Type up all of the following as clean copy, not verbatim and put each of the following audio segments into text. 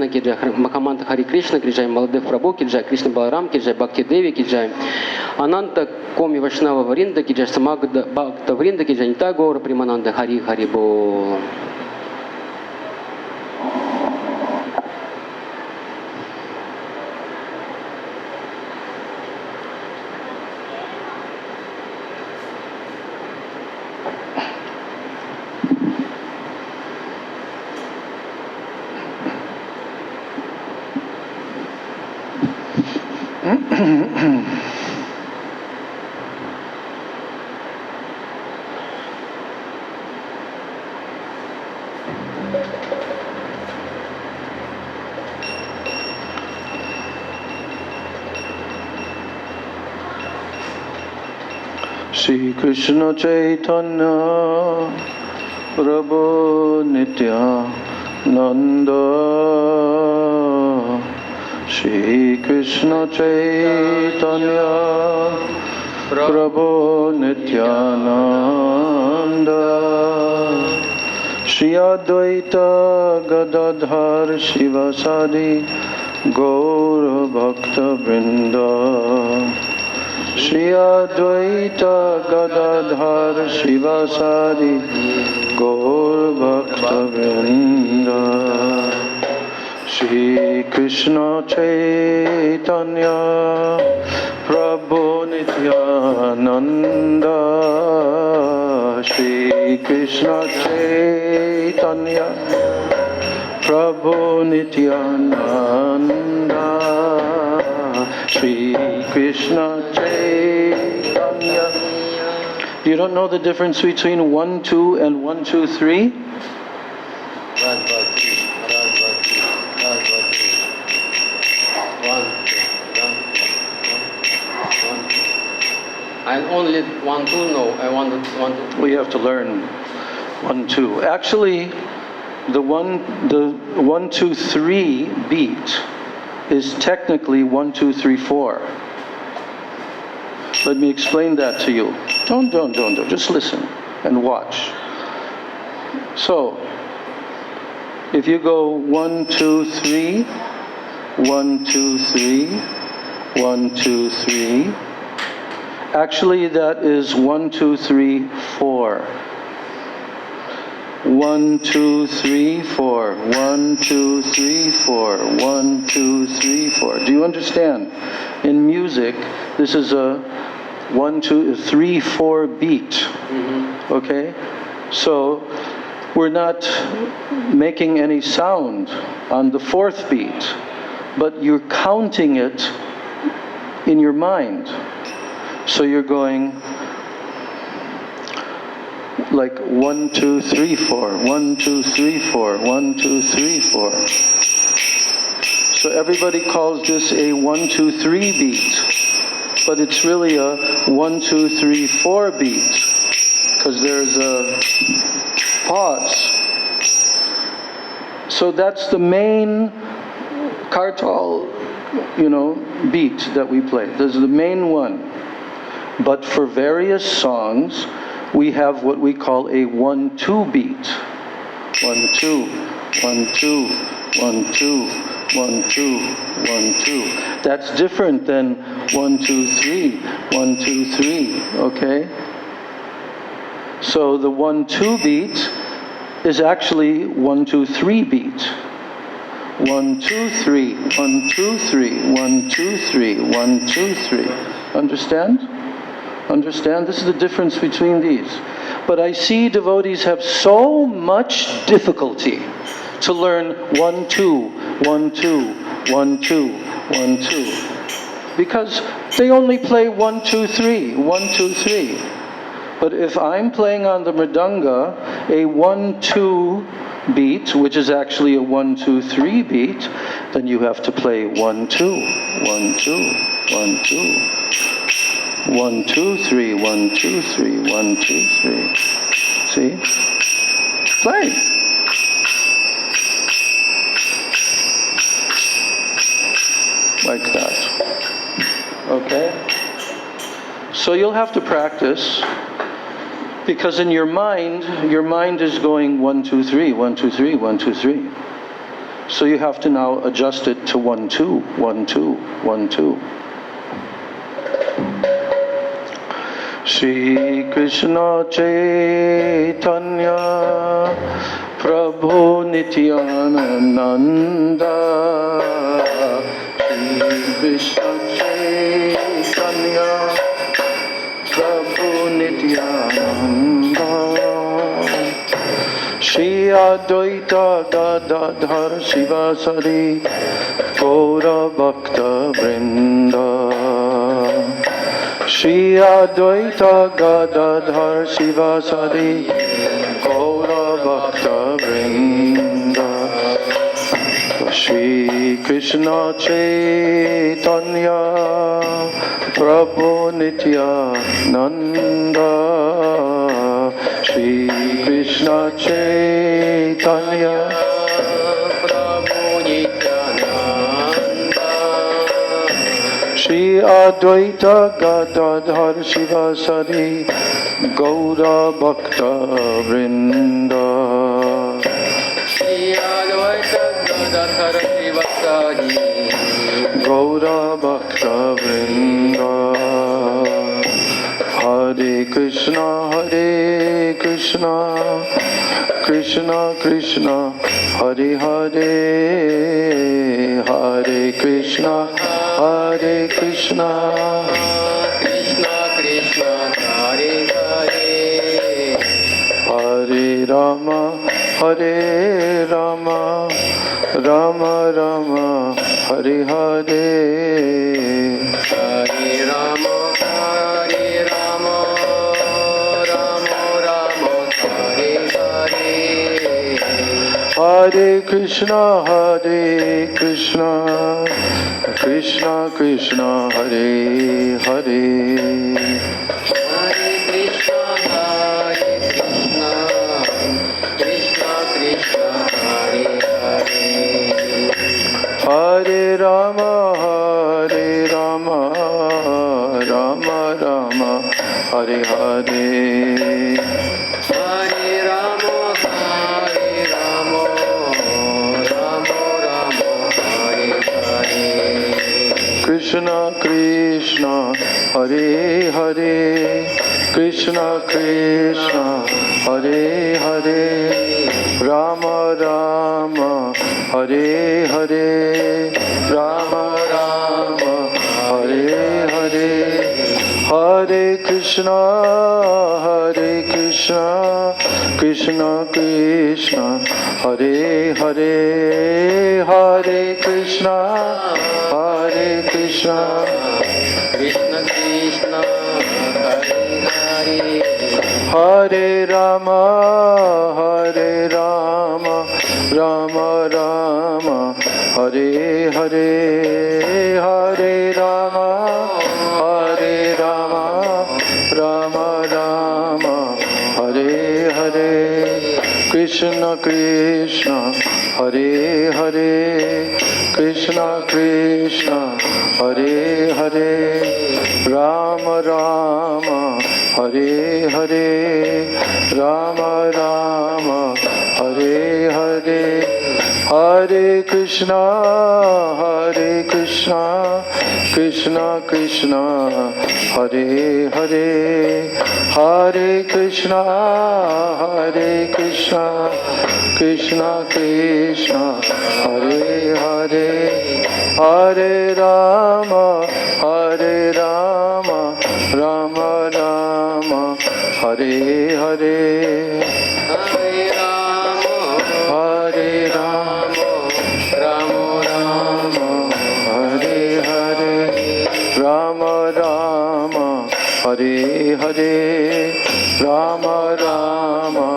Ретна ки джай, Махаманта Хари Кришна ки джай, Маладев Прабhu ки джай, Кришна Баларам ки джай, Бхакти Деви ки джай, Ананта Коми Вашнава Варинда ки джай, Самагда Бхакта Вринда ки джай, Нитай Гора Примананда Хари Хари Бол. Shri Krishna Chaitanya Prabhu Nityananda. Shri Krishna Chaitanya Prabhu Nityananda. Shri Advaita Gadadhar Shivasadi Gaura Bhakta Vrinda. Shri Advaita Gadadhar Shivasadi Gaur Bhakta Vrinda. Shri Krishna Chaitanya Prabhu Nityananda. Shri Krishna Chaitanya Prabhu Nityananda. Shri Krishna Chaitanya. You don't know the difference between 1, 2 and 1, 2, 3? I only want to know. I want to. We have to learn 1, 2. Actually, the 1, 2, 3 beat is technically 1, 2, 3, 4. Let me explain that to you. Don't. Just listen and watch. So, if you go 1, 2, 3, 1, 2, 3, 1, 2, 3. Actually, that is 1, 2, 3, 4. 1, 2, 3, 4. 1, 2, 3, 4. 1, 2, 3, 4. Do you understand? In music, this is a 1, 2, 3, 4 beat. Mm-hmm. Okay? So, we're not making any sound on the 4th beat, but you're counting it in your mind. So you're going like 1, 2, 3, 4, 1, 2, 3, 4, 1, 2, 3, 4. So everybody calls this a 1, 2, 3 beat, but it's really a 1, 2, 3, 4 beat, because there's a pause. So that's the main kartal, beat that we play. This is the main one. But for various songs, we have what we call a 1, 2 beat. 1, 2, 1, 2, 1, 2, 1, 2, 1, 2. That's different than 1, 2, 3, 1, 2, 3, okay? So the 1, 2 beat is actually 1, 2, 3 beat. 1, 2, 3, 1, 2, 3, 1, 2, 3, 1, 2, 3. Understand? Understand? This is the difference between these. But I see devotees have so much difficulty to learn 1, 2, 1, 2, 1, 2, 1, 2. Because they only play 1, 2, 3, 1, 2, 3. But if I'm playing on the mridanga a 1, 2 beat, which is actually a 1, 2, 3 beat, then you have to play 1, 2, 1, 2, 1, 2. 1, 2, 3, 1, 2, 3, 1, 2, 3. See? Play. Like that. Okay? So you'll have to practice, because in your mind is going 1, 2, 3, 1, 2, 3, 1, 2, 3. So you have to now adjust it to 1, 2, 1, 2, 1, 2. Shri Krishna Chaitanya Prabhu Nityananda Shri Krishna Chaitanya Prabhu Nityananda Shri Advaita Gadadhar Shivasari Gaura Bhakta Vrinda Shri Advaita Gadadhar Shivasari Gaura Bhakta Vrinda Shri Krishna Chaitanya Prabhu Nityananda Shri Krishna Chaitanya Prabhu Nityananda Shri Advaita Gadadhar Shivasari Gaura Bhakta Vrinda Shri Advaita Gadadhar Shivasari Gaura Bhakta Vrinda Hare Krishna Krishna Krishna Hare Hare Hare Krishna Krishna Krishna Hare Hare Hare Rama Rama Rama Hare Hare Hare Rama Rama Rama Hare Hare Hare Krishna Krishna Krishna Hare Hare Hare Krishna Krishna Krishna Hare Hare Hare Rama Rama Rama Hare Hare Hare Rama Rama Rama Hare Hare Krishna Krishna Hare Hare Krishna Krishna Hare Hare Rama Rama Hare Hare Rama Rama Hare Hare Hare Krishna Krishna Krishna Hare Hare Hare Krishna Krishna Krishna Hare Hare Hare Rama Rama Rama Hare Hare Hare Rama Rama Rama Hare Hare Krishna Krishna Hare Hare Krishna Krishna Hare Hare Rama Rama Hare Hare Rama Rama Hare Hare Hare Krishna Krishna Krishna Hare Hare Hare Krishna Krishna Krishna Hare Hare Hare Rama Rama Rama Hare Hare Hare Rama Rama Rama Hare Hare Rama Rama Hare Hare Rama Rama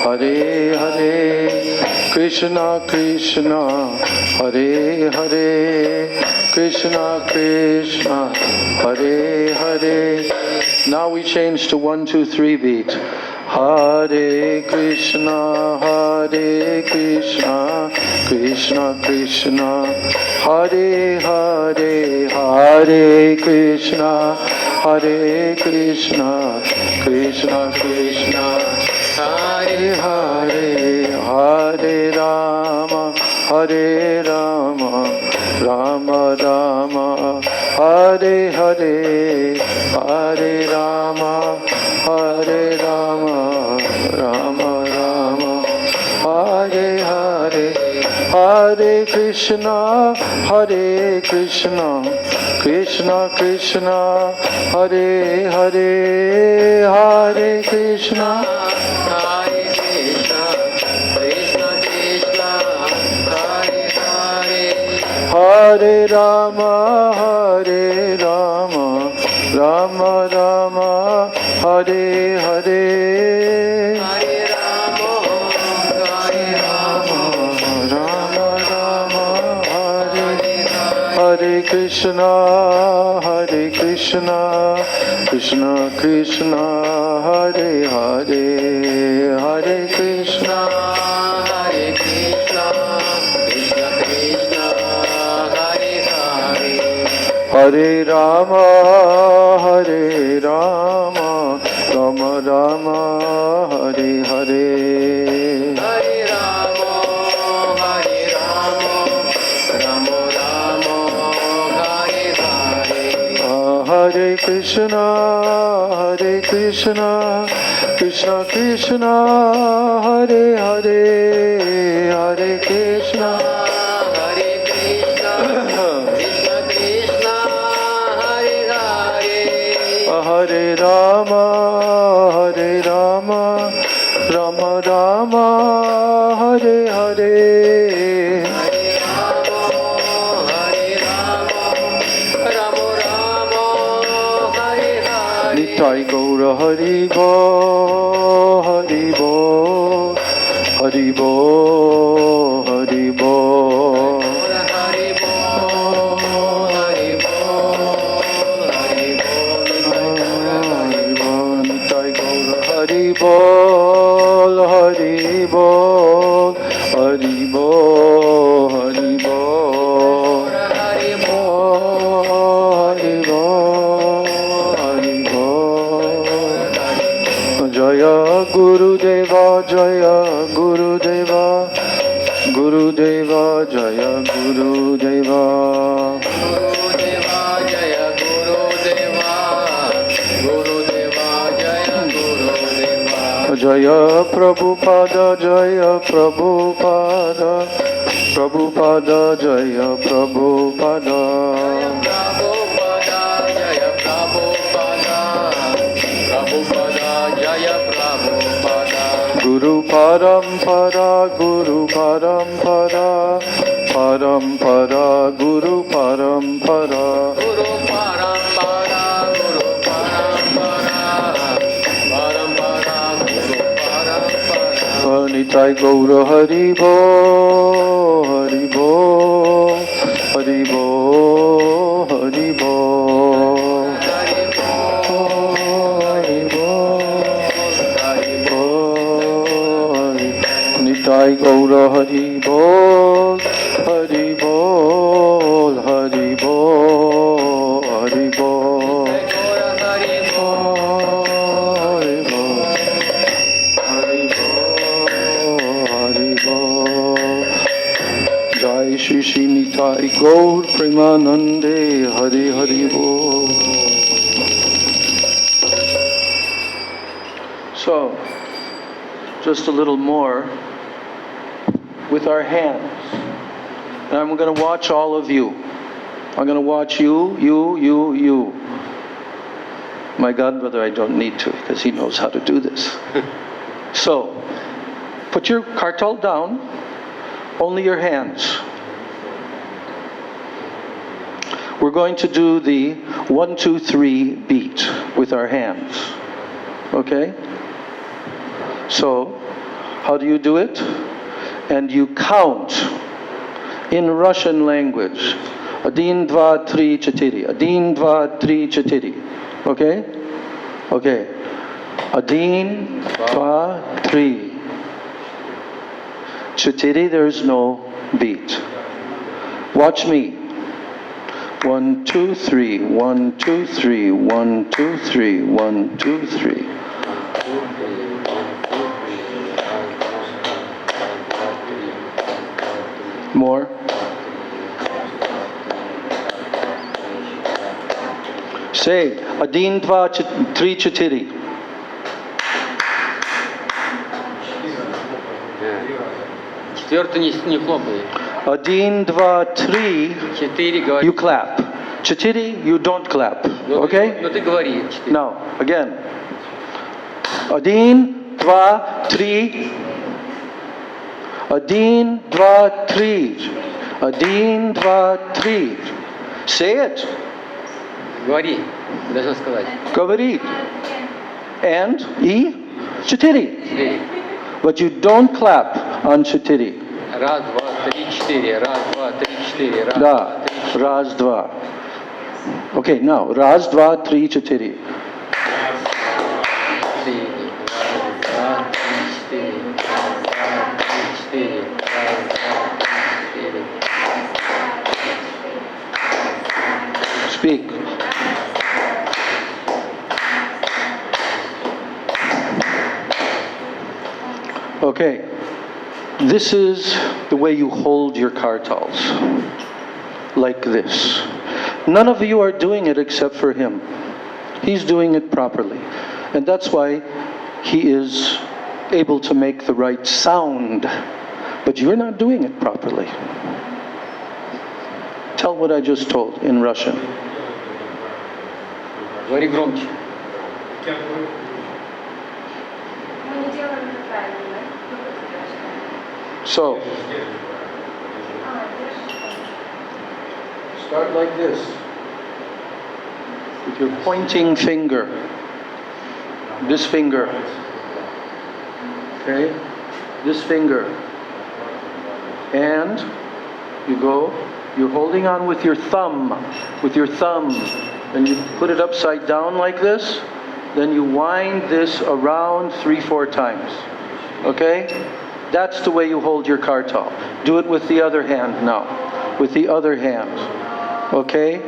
Hare Hare Krishna Krishna Hare Hare Krishna Krishna Hare Hare. Now we change to 1, 2, 3 beat. Hare Krishna Krishna Krishna Hare Hare Hare Krishna Krishna Krishna Hare Hare Hare Rama Hare Rama, Rama Rama, Hare Hare, Hare Rama, Hare Rama, Rama Rama, Hare Hare, Hare Krishna, Hare Krishna, Krishna Krishna, Hare Hare, Hare Krishna, Hare Krishna, Krishna Krishna, Hare Hare. Hare Rama, Hare Rama, Rama Rama, Hare Hare. Hare Rama, Hare Rama, Rama Rama, Hare Hare Hare Krishna, Hare Krishna, Krishna Krishna, Hare Hare, Hare Krishna, Hare Krishna, Krishna Krishna, Hare Hare. Hare Rama, Hare Rama, Rama Rama, Hare Hare. Hare Rama, Hare Rama, Rama Rama, Hare Hare. Hare Krishna, Hare Krishna, Krishna Krishna, Hare Hare, Hare Krishna, Hare Krishna, Krishna Krishna, Hare Hare. Hare Rama, Hare Rama, Rama Rama, Hare Hare. Hare Rama, Hare Rama, Rama Rama, Hare Hare. Nitai Gaura Hari Bo, Hari Bo, Hari Bo, Hari Bo. Hare Bol, Hare Bol, Hare Bol, Nitai Gaura Hari Bol, Hari Bol, Hari Bol, Hari Bol. Hare Bol, Hari Bol, Hari Bol. Jaya Guru Deva, Jaya Guru Deva, Guru Deva, Jaya Guru Deva. Gurudeva Jaya Gurudeva, Gurudeva Jaya Gurudeva. Jaya Prabhupada, Jaya Prabhupada, Prabhupada, Jaya Prabhupada. Prabhupada Jaya Prabhupada, Prabhupada Jaya Prabhupada. Guru Parampara, Guru Parampara, Parampara, Guru Parampara. Guru Parampara, Guru Parampara, Parampara, Guru Parampara. Nitai Gaura Hari Bo, Hari Bo, Hari Bo, Hari Bo. Hare Bol, Hari Bo, Hare Bo, Nitai Gaura Hari Bo, Hari Bo, Hari Bo, Hari Bo. Hare Bol. Hari Bo, Hari Bo, Hari Bo. Jai Shri Shri Nitai Gaur Premanande, Hari Hari Bo. So, just a little more with our hands. And I'm going to watch all of you. I'm going to watch you, you. My godbrother, I don't need to because he knows how to do this. So, put your kartal down, only your hands. We're going to do the 1, 2, 3 beat with our hands. Okay? So, how do you do it? And you count in Russian language. Один, два, три, четыре. Один, два, три, четыре. Okay? Okay. Один, два, три. Четыре, there's no beat. Watch me. 1, 2, 3. 1, 2, 3. 1, 2, 3. 1, 2, 3. more. Say, 1, 2, 3, 4. Четвертый не хлопай. 1, 2, 3, 4 говори. you clap. 4, you don't clap. Okay? Ну ты говори. 4. Now, again. 1, 2, 3. 1, 2, 3. 1, 2, 3. Say it. Говори. Ты должна сказать. Говорит. And и 4. 4. But you don't clap on 4. Раз, два, три, 4. Раз, два, три, 4. Раз, Да. два, три, 4. Раз, два. Okay, now. Раз, два, три, 4. 4. Speak. Okay. This is the way you hold your kartals. Like this. None of you are doing it except for him. He's doing it properly. And that's why he is able to make the right sound. But you're not doing it properly. Tell what I just told in Russian. Говори громче. So, start like this. With your pointing finger. This finger. Okay? This finger. And you go, you're holding on with your thumb. With your thumb. And you put it upside down like this. Then you wind this around 3-4 times. Okay? That's the way you hold your kartal. Do it with the other hand now. With the other hand. Okay?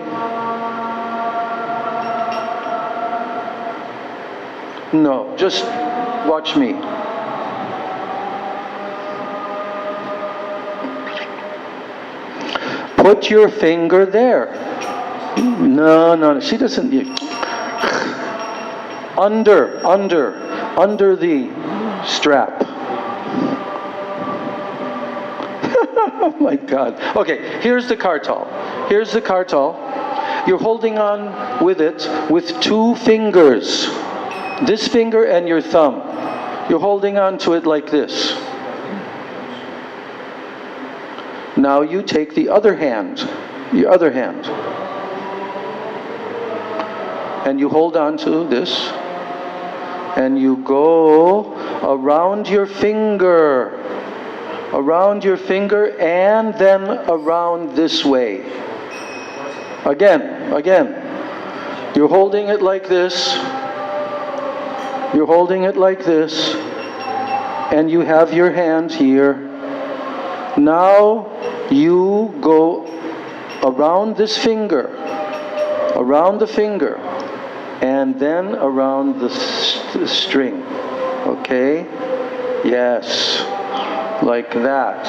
No, just watch me. Put your finger there. No. She doesn't. Under the strap. Oh my God. Okay, here's the kartal. Here's the kartal. You're holding on with it with 2 fingers. This finger and your thumb. You're holding on to it like this. Now you take the other hand. Your other hand. And you hold on to this. And you go around your finger. Around your finger and then around this way. Again. You're holding it like this. You're holding it like this. And you have your hand here. Now you go around this finger. Around the finger. And then around the string. Okay? Yes. Like that.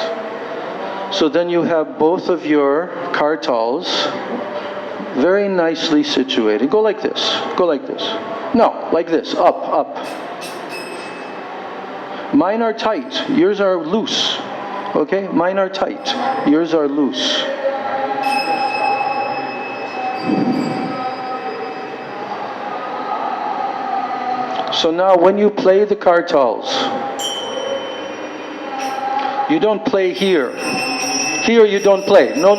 So then you have both of your kartals very nicely situated. Go like this. Go like this. No, like this. Up. Mine are tight. Yours are loose. Okay? Mine are tight. Yours are loose. So now when you play the kartals, you don't play here. Here you don't play. No.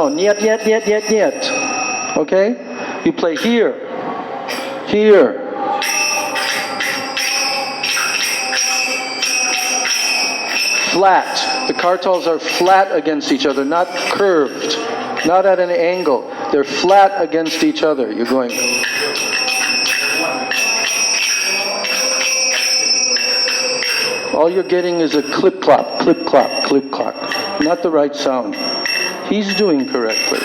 Niet. Okay? You play here. Here. Flat. The kartals are flat against each other, not curved. Not at an angle. They're flat against each other. You're going... All you're getting is a clip-clop, clip-clop, clip-clop. Not the right sound. He's doing correctly.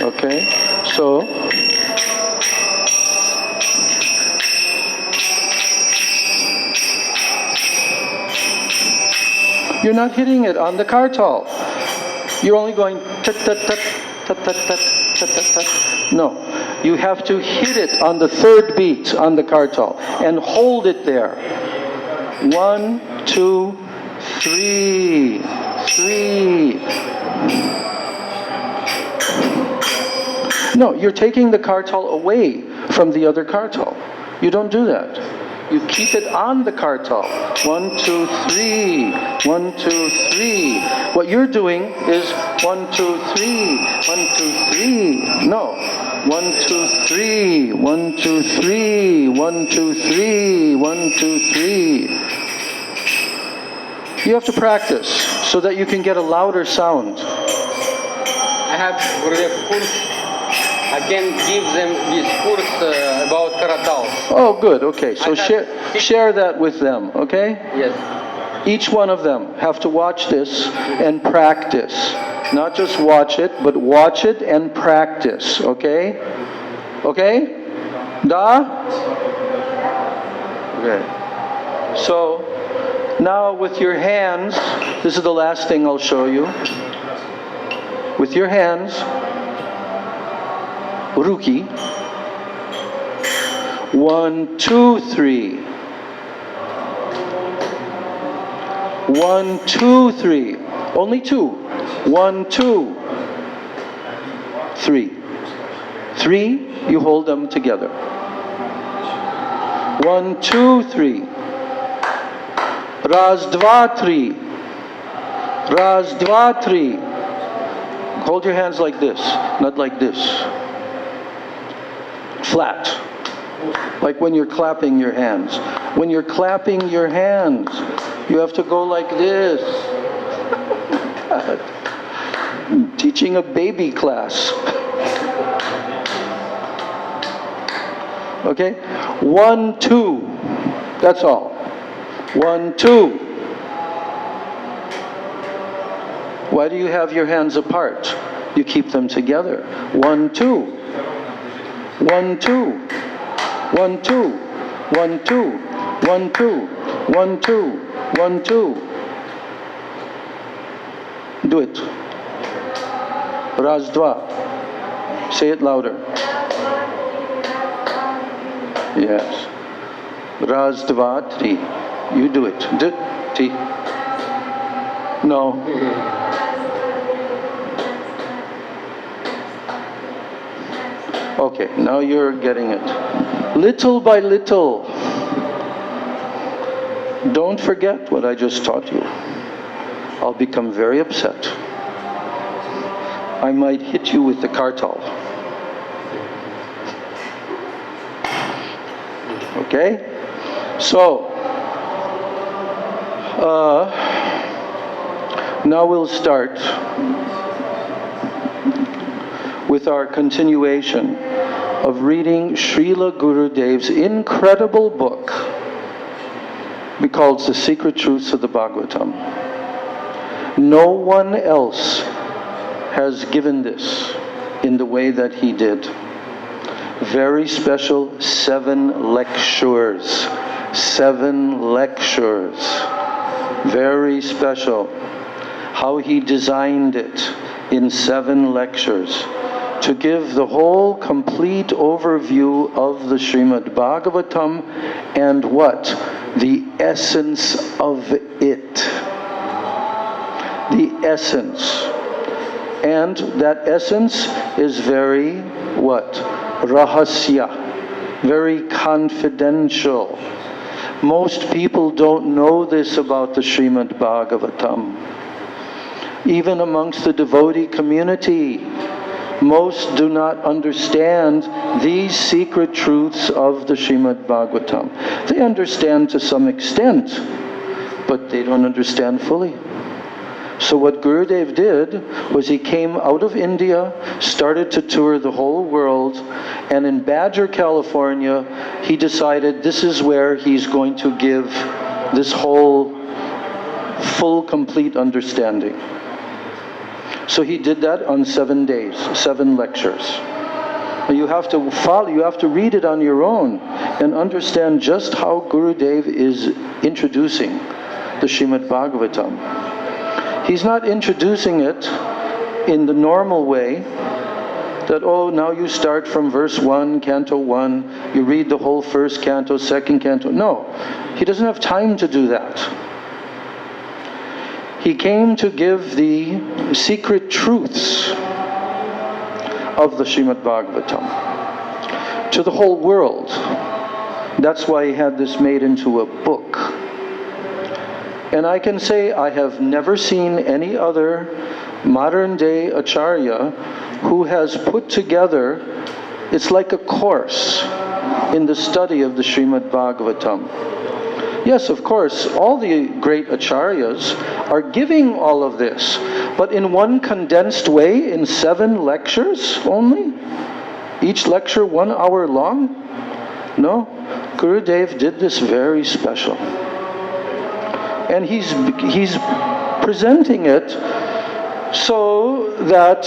Okay? So, You're not hitting it on the kartal. You're only going tat tat tat tat tat tat tat tat tat. No, you have to hit it on the third beat on the kartal and hold it there. 1, 2, 3, 3. No, you're taking the kartal away from the other kartal. You don't do that. You keep it on the kartal. 1, 2, 3. 1, 2, 3. What you're doing is 1, 2, 3. 1, 2, 3. No. 1, 2, 3. 1, 2, 3. 1, 2, 3. 1, 2, 3. You have to practice so that you can get a louder sound. I have Gurudev course. I can give them this course about karatal. Oh, good. Okay. So share that with them, okay? Yes. Each one of them have to watch this and practice. Not just watch it, but watch it and practice, okay? Okay? Da? Okay. So, now with your hands, this is the last thing I'll show you. With your hands, Ruki. 1, 2, 3. 1, 2, 3. Only 2. 1, 2, 3. 3, you hold them together. 1, 2, 3. Raz, dva, 3. Raz, dva, 3. Hold your hands like this, not like this. Flat. Like when you're clapping your hands. When you're clapping your hands, you have to go like this. God. I'm teaching a baby class. Okay? 1, 2. That's all. 1, 2. Why do you have your hands apart? You keep them together. 1, 2. 1, 2. 1, 2. 1, 2. 1, 2. 1, 2. 1, 2. Do it. Raz, dva. Say it louder. Yes. Raz, dva, tri. You do it. Ti. No. Okay, now you're getting it. Little by little. Don't forget what I just taught you. I'll become very upset. I might hit you with the kartal. Okay? So, now we'll start with our continuation of reading Srila Gurudev's incredible book called The Secret Truths of the Bhagavatam. No one else has given this in the way that he did. Very special 7 lectures. 7 lectures. Very special. How he designed it in 7 lectures to give the whole complete overview of the Srimad Bhagavatam and what? The essence of it. The essence. And that essence is very what? Rahasya. Very confidential. Most people don't know this about the Srimad Bhagavatam. Even amongst the devotee community, most do not understand these secret truths of the Srimad Bhagavatam. They understand to some extent, but they don't understand fully. So what Gurudev did was he came out of India, started to tour the whole world, and in Badger, California, he decided this is where he's going to give this whole full, complete understanding. So he did that on 7 days, 7 lectures. You have to follow, you have to read it on your own and understand just how Gurudev is introducing the Srimad Bhagavatam. He's not introducing it in the normal way, that, oh, now you start from verse 1, canto 1, you read the whole first canto, second canto. No, he doesn't have time to do that. He came to give the secret truths of the Srimad Bhagavatam to the whole world. That's why he had this made into a book. And I can say I have never seen any other modern day Acharya who has put together, it's like a course in the study of the Srimad Bhagavatam. Yes, of course, all the great Acharyas are giving all of this, but in one condensed way, in 7 lectures only? Each lecture 1 hour long? No, Gurudev did this very special. And he's presenting it so that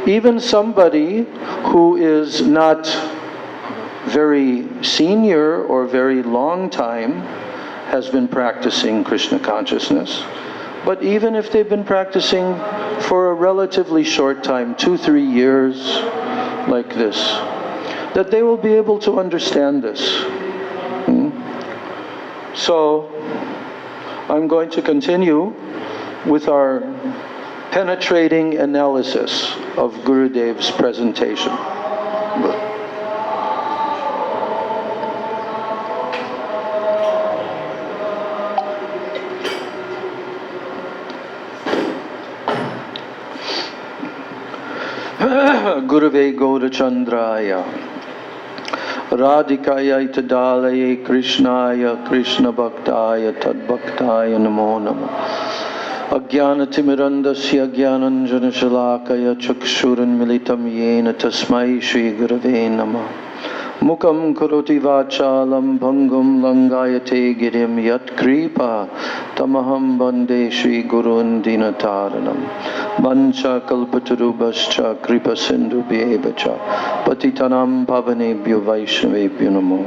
even somebody who is not very senior or very long time has been practicing Krishna consciousness, but even if they've been practicing for a relatively short time, 2-3 years, like this, that they will be able to understand this. So, I'm going to continue with our penetrating analysis of Gurudev's presentation. Gurave Gaurachandraya Radhikaya Tadalaye Krishnaya Krishna Bhaktaya Tadbhaktaya Namo Namah Ajnana Timirandasya Jnananjana Shalakaya Chakshuran Militam Yena Tasmai Shri Gurave Namah Mukam Karoti Vachalam Bhangam Langayate Girim Yat Kripa Tamaham Bande Shri Gurun Dinataranam Mancha Kalpatarubhascha Kripa Sindhu Bhyevacha Patitanam Pavanebhyo Vaishnavebhyo Namo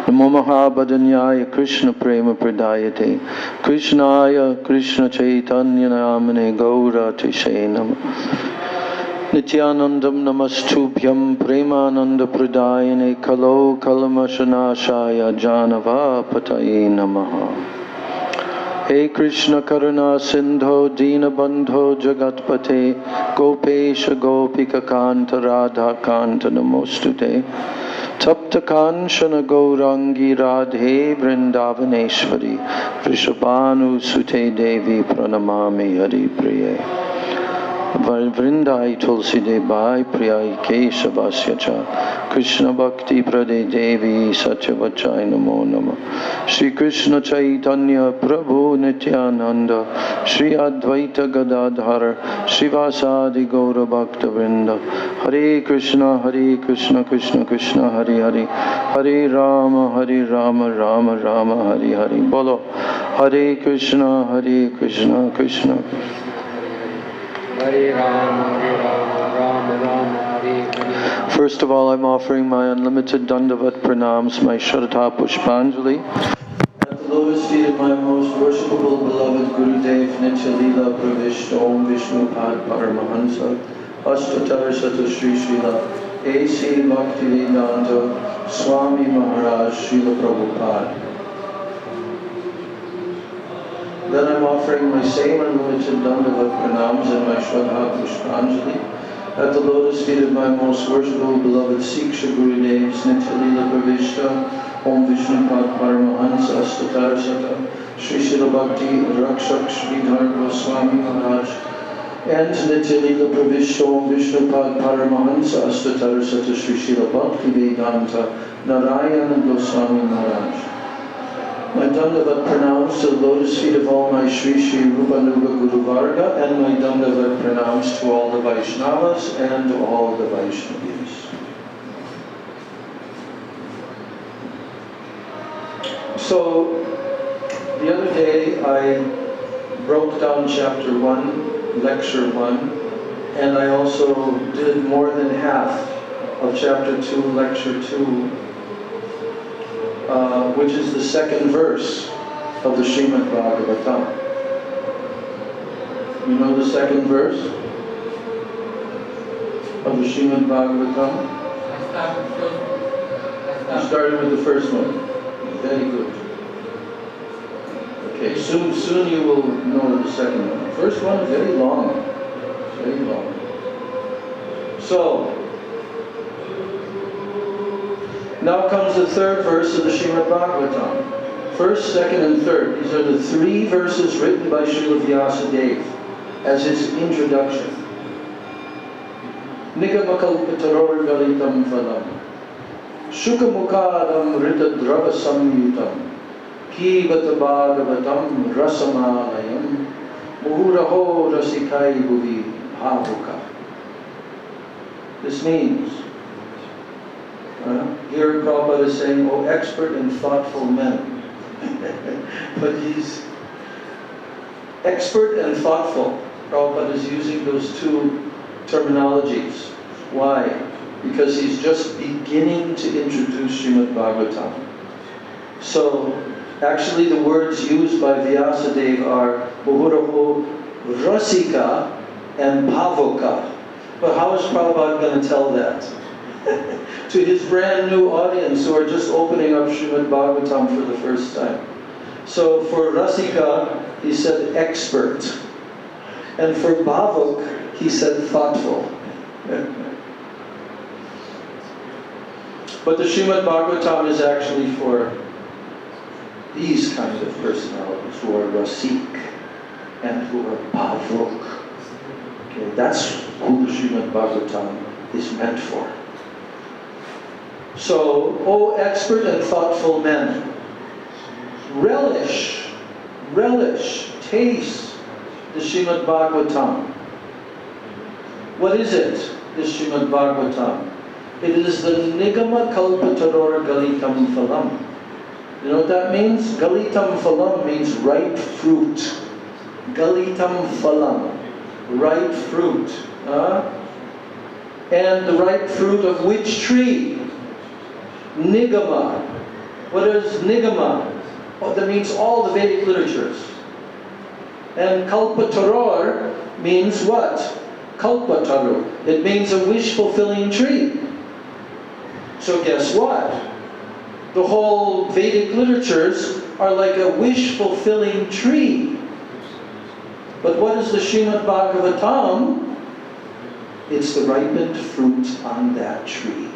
Namo Mahabhadanyaya Krishna Prema Pradayate Krishnaya Krishna Chaitanya Namane Gaura Tishe Namah Nityanandam Namastubhyam Premananda Pradayane Kalo Kalamashanashaya Janava Pataye Namaha Hey Krishna Karuna Sindho Dina Bandho Jagatpate Gopesha Gopika Kanta Radha Kanta Namostute Tapta Kanchana Gaurangi Radhe Vrindavaneshwari Vrishabhanu Sute Devi Pranamami Hari Priye Vrindai Tulsi Debai Priyai Keshavasyacha Krishna Bhakti Prade Devi Satyavachai Namo Nama Shri Krishna Chaitanya Prabhu Nityananda Shri Advaita Gadadhar Shivasadi Gaura Bhakta Vrinda Hare Krishna Krishna Krishna Hare Hare Hare Rama Rama Rama Hare Hare Bolo Hare Krishna Krishna Krishna Hare Rama, Rama Rama, Hare Hare. First of all, I'm offering my unlimited Dandavat Pranams, my Shraddha Pushpanjali, at the lotus feet of my most worshipable beloved Gurudev Nitya Leela Pravishta Om Vishnu Pad Paramahansa Ashtatar Sata Shri Srila A.C. Bhaktivedanta Swami Maharaj Srila Prabhupada. Then I'm offering my same unlimited Dandavat Pranams and my Shraddha Pushpanjali at the lotus feet of my most worshipful beloved Siksha Gurudevs Nitya Leela Pravishta Om Vishnu Pad Paramahansa Ashtatar Sata Shri Srila Bhakti Rakshak Sridhar Goswami Maharaj and Nitya Leela Pravishta Om Vishnu Pad Paramahansa Ashtatar Sata Shri Srila Bhakti Vedanta Narayana Goswami Maharaj. My Dandavat Pranams to the lotus feet of all my Sri Sri Rupanuga Guru Varga and my Dandavat Pranams to all the Vaishnavas and to all the Vaishnavis. So, the other day I broke down chapter 1, lecture 1, and I also did more than half of chapter 2, lecture 2, which is the second verse of the Srimad Bhagavatam. You know the second verse of the Srimad Bhagavatam? You started with the first one. Very good. Okay, soon you will know the second one. The first one is very long. Very long. So, now comes the third verse of the Srimad Bhagavatam. First, second, and third. These are the three verses written by Srila Vyasadeva as his introduction. Nigamakalpataror galitam phalam Shukamukadam ritadrava samyutam Kivata bhagavatam rasamanayam Muhuraho rasikai bhuvi bhavuka. This means, here Prabhupada is saying, "O expert and thoughtful men." But he's expert and thoughtful. Prabhupada is using those two terminologies. Why? Because he's just beginning to introduce Srimad Bhagavatam. So, actually the words used by Vyasadeva are Muhuraho Rasika and Bhavoka. But how is Prabhupada going to tell that? To his brand new audience who are just opening up Srimad Bhagavatam for the first time. So for Rasika, he said expert. And for Bhavok, he said thoughtful. But the Srimad Bhagavatam is actually for these kinds of personalities who are Rasik and who are Bhavok. Okay, that's who the Srimad Bhagavatam is meant for. So, O expert and thoughtful men, relish, taste the Srimad Bhagavatam. What is it, the Srimad Bhagavatam? It is the Nigama Kalpatarora Galitam Phalam. You know what that means? Galitam Phalam means ripe fruit. Galitam Phalam, ripe fruit. And the ripe fruit of which tree? Nigama. What is Nigama? Oh, that means all the Vedic literatures. And Kalpataror means what? Kalpataror. It means a wish-fulfilling tree. So guess what? The whole Vedic literatures are like a wish-fulfilling tree. But what is the Srimad Bhagavatam? It's the ripened fruit on that tree.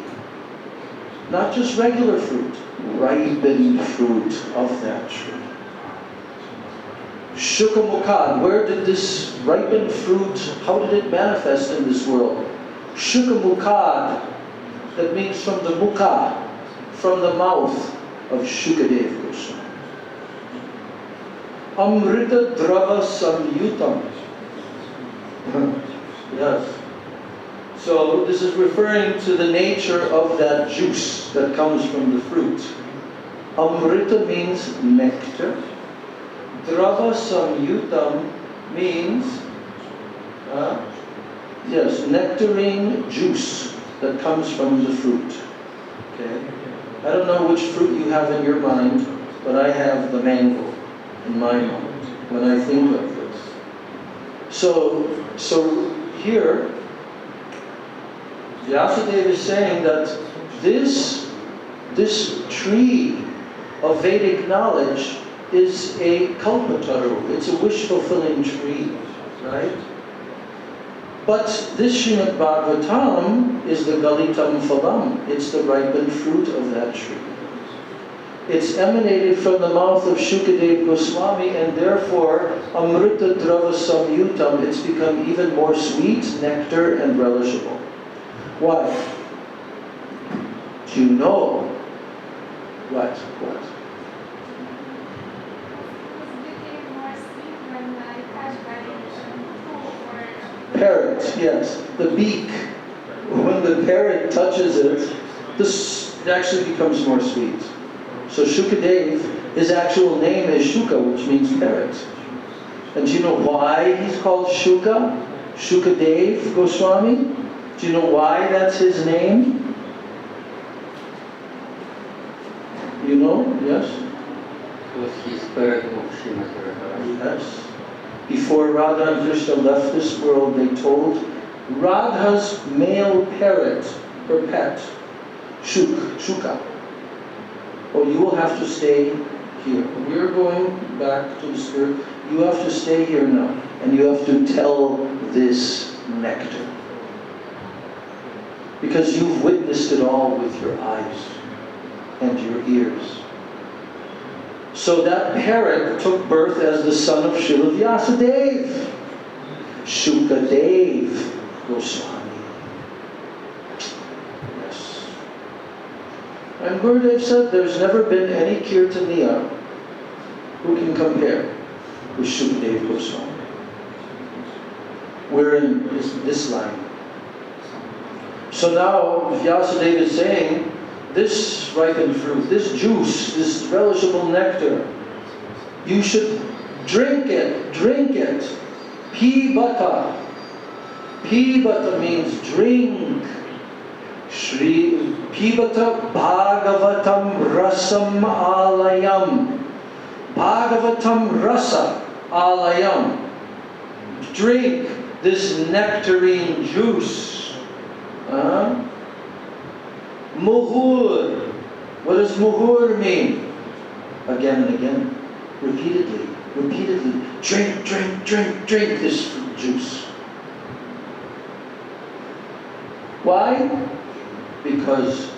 Not just regular fruit, ripened fruit of that tree. Shukamukad, where did this ripened fruit, how did it manifest in this world? Shukamukad, that means from the mukha, from the mouth of Shukadeva Goswami. Amrita drava samyutam. Yes. So this is referring to the nature of that juice that comes from the fruit. Amrita means nectar. Drava samyutam means, nectarine juice that comes from the fruit. Okay? I don't know which fruit you have in your mind, but I have the mango in my mind when I think of this. So here, Vyasadeva is saying that this tree of Vedic knowledge is a kalpataru. It's a wish-fulfilling tree, right? But this Srimad Bhagavatam is the Galitam Phalam. It's the ripened fruit of that tree. It's emanated from the mouth of Shukadeva Goswami, and therefore, Amrita Drava Samyutam, it's become even more sweet, nectar, and relishable. Why? Do you know? What? Parrot, yes. The beak. When the parrot touches it, it actually becomes more sweet. So Shukadev, his actual name is Shuka, which means parrot. And do you know why he's called Shuka? Shukadev Goswami? Do you know why that's his name? You know? Yes? Because he's parrot of Srimad Radharani. Yes. He before Radha and Krishna left this world, they told Radha's male parrot, her pet, Shuka, oh, you will have to stay here. We're going back to the spirit. You have to stay here now, and you have to tell this nectar. Because you've witnessed it all with your eyes and your ears. So that parrot took birth as the son of Srila Vyasadeva, Shukadev Goswami. Yes. And Gurudev said there's never been any Kirtaniya who can compare with Shukadev Goswami. We're in this line. So now Vyasadeva is saying, this ripened fruit, this juice, this relishable nectar, you should drink it, drink it. Pibata. Pibata means drink. Shri Pibata Bhagavatam Rasam Alayam. Bhagavatam Rasa Alayam. Drink this nectarine juice. Muhur. What does muhur mean? Again and again. Repeatedly. Repeatedly. Drink, drink, drink, drink this fruit juice. Why? Because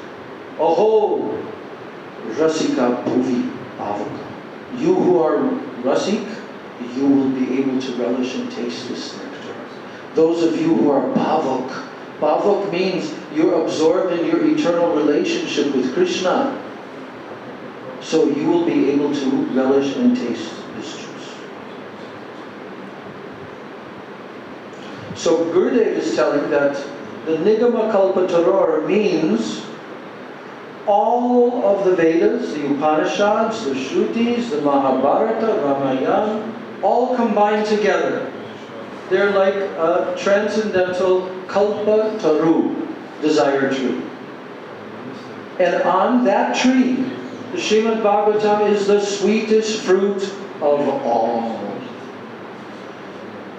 Aho Rasika Bhuvi Bhavaka. You who are Rasik, you will be able to relish and taste this nectar. Those of you who are Bhavak, Bhavak means you're absorbed in your eternal relationship with Krishna. So you will be able to relish and taste this juice. So Gurudev is telling that the Nigama Kalpataror means all of the Vedas, the Upanishads, the Shrutis, the Mahabharata, Ramayana, all combined together. They're like a transcendental Kalpa Taru, desire tree. And on that tree, the Srimad Bhagavatam is the sweetest fruit of all.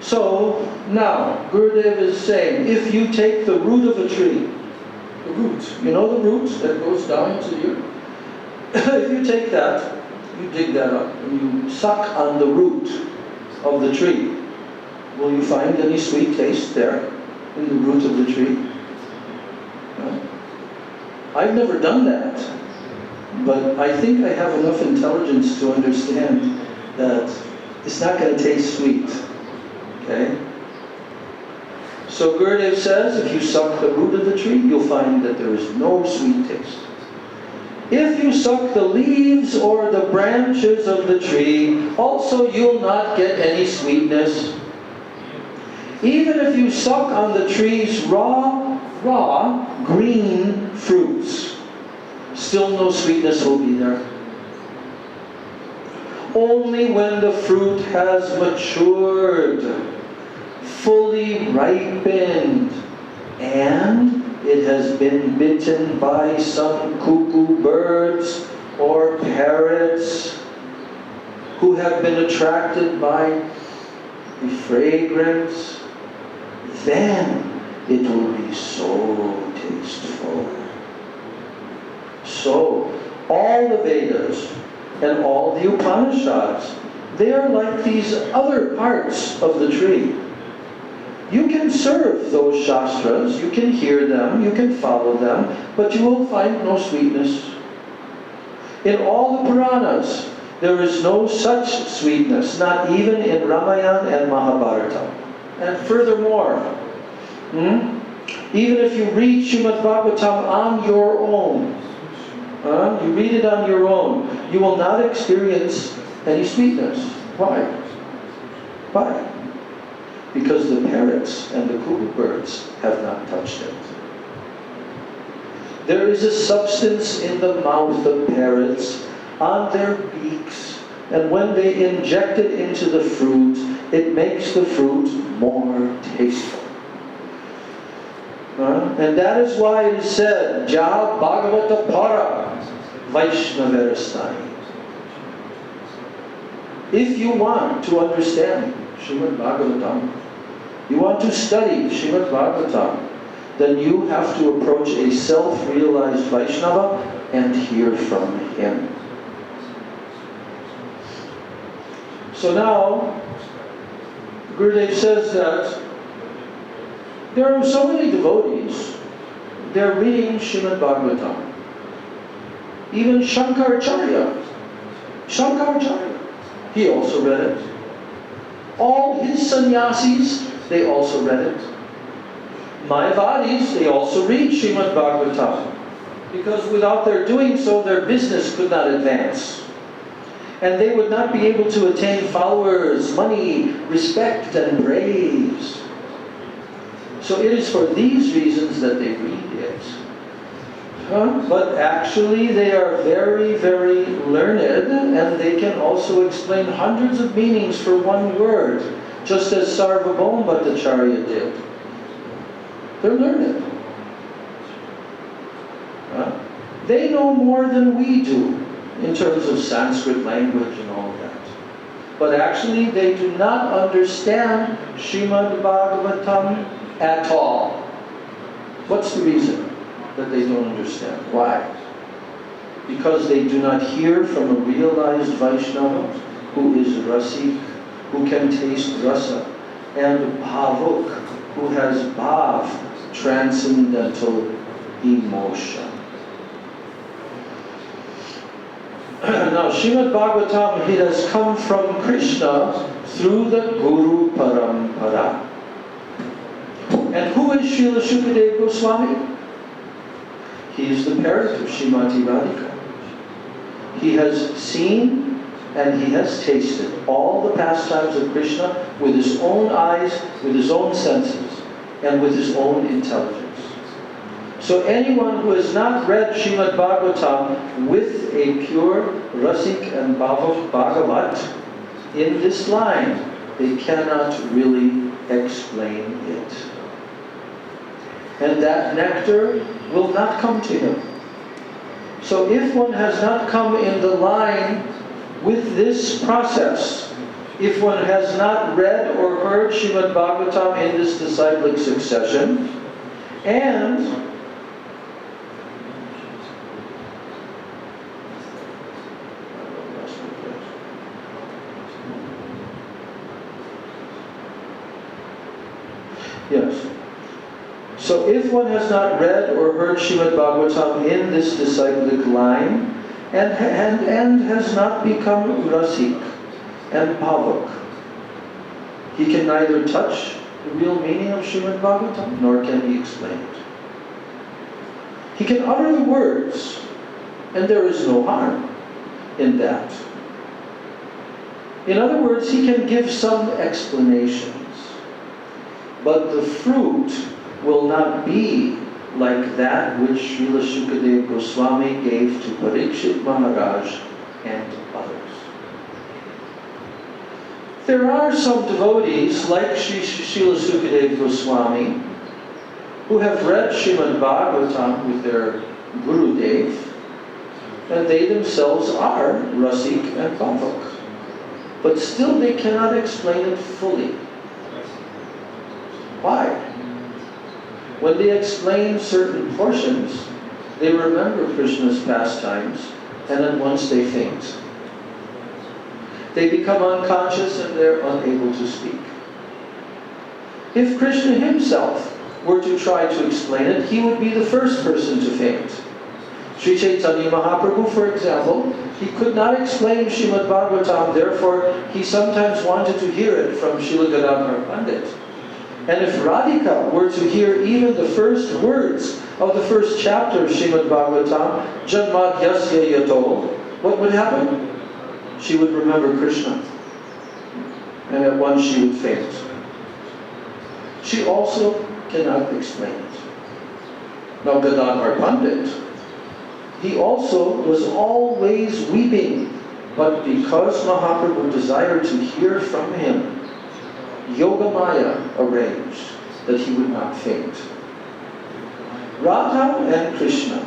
So, now, Gurudev is saying, if you take the root of a tree, the root, you know the root that goes down to you? If you take that, you dig that up, and you suck on the root of the tree, will you find any sweet taste there in the root of the tree? No. I've never done that, but I think I have enough intelligence to understand that it's not going to taste sweet. Okay? So Gurudev says, if you suck the root of the tree, you'll find that there is no sweet taste. If you suck the leaves or the branches of the tree, also you'll not get any sweetness. Even if you suck on the tree's raw, green fruits, still no sweetness will be there. Only when the fruit has matured, fully ripened, and it has been bitten by some cuckoo birds or parrots who have been attracted by the fragrance, then it will be so tasteful. So, all the Vedas and all the Upanishads, they are like these other parts of the tree. You can serve those Shastras, you can hear them, you can follow them, but you will find no sweetness. In all the Puranas, there is no such sweetness, not even in Ramayana and Mahabharata. And furthermore, even if you read Srimad Bhagavatam on your own, you read it on your own, you will not experience any sweetness. Why? Why? Because the parrots and the cuckoo birds have not touched it. There is a substance in the mouth of parrots, on their beaks, and when they inject it into the fruit, it makes the fruit more tasteful. And that is why it is said, Ja Bhagavata Para Vaishnavarastani. If you want to understand Srimad Bhagavatam, you want to study Srimad Bhagavatam, then you have to approach a self-realized Vaishnava and hear from him. So now, Gurudev says that there are so many devotees, they're reading Srimad Bhagavatam. Even Shankaracharya, he also read it. All his sannyasis, they also read it. Mayavadis, they also read Srimad Bhagavatam. Because without their doing so, their business could not advance. And they would not be able to attain followers, money, respect, and praise. So it is for these reasons that they read it. But actually they are very, very learned, and they can also explain hundreds of meanings for one word, just as Sarvabhauma Bhattacharya did. They're learned. They know more than we do in terms of Sanskrit language and all that. But actually they do not understand Srimad Bhagavatam at all. What's the reason that they don't understand? Why? Because they do not hear from a realized Vaishnava who is rasik, who can taste rasa, and bhavuk, who has bhav, transcendental emotion. Now, Srimad Bhagavatam, it has come from Krishna through the Guru Parampara. And who is Srila Shukadeva Goswami? He is the parent of Srimati Radhika. He has seen and he has tasted all the pastimes of Krishna with his own eyes, with his own senses, and with his own intelligence. So anyone who has not read Srimad Bhagavatam with a pure Rasik and Bhagavat in this line, they cannot really explain it. And that nectar will not come to him. So if one has not come in the line with this process, if one has not read or heard Srimad Bhagavatam in this disciplic succession, and yes. So if one has not read or heard Srimad Bhagavatam in this disciplic line, and has not become rasik and bhavak, he can neither touch the real meaning of Srimad Bhagavatam, nor can he explain it. He can utter the words, and there is no harm in that. In other words, he can give some explanations, but the fruit will not be like that which Srila Shukadeva Goswami gave to Parikshit Maharaj and others. There are some devotees like Srila Shukadeva Goswami who have read Srimad Bhagavatam with their Gurudev, and they themselves are Rasik and Bhavak. But still they cannot explain it fully. Why? When they explain certain portions, they remember Krishna's pastimes, and then once they faint. They become unconscious and they're unable to speak. If Krishna himself were to try to explain it, he would be the first person to faint. Sri Chaitanya Mahaprabhu, for example, he could not explain Srimad Bhagavatam, therefore he sometimes wanted to hear it from Srila Gadadhar Pandit. And if Radhika were to hear even the first words of the first chapter of Srimad Bhagavatam, Janmadhyasya Yato, what would happen? She would remember Krishna. And at once she would faint. She also cannot explain it. Now Gadadhar Pandit, he also was always weeping, but because Mahaprabhu desired to hear from him, Yogamaya arranged that he would not faint. Radha and Krishna,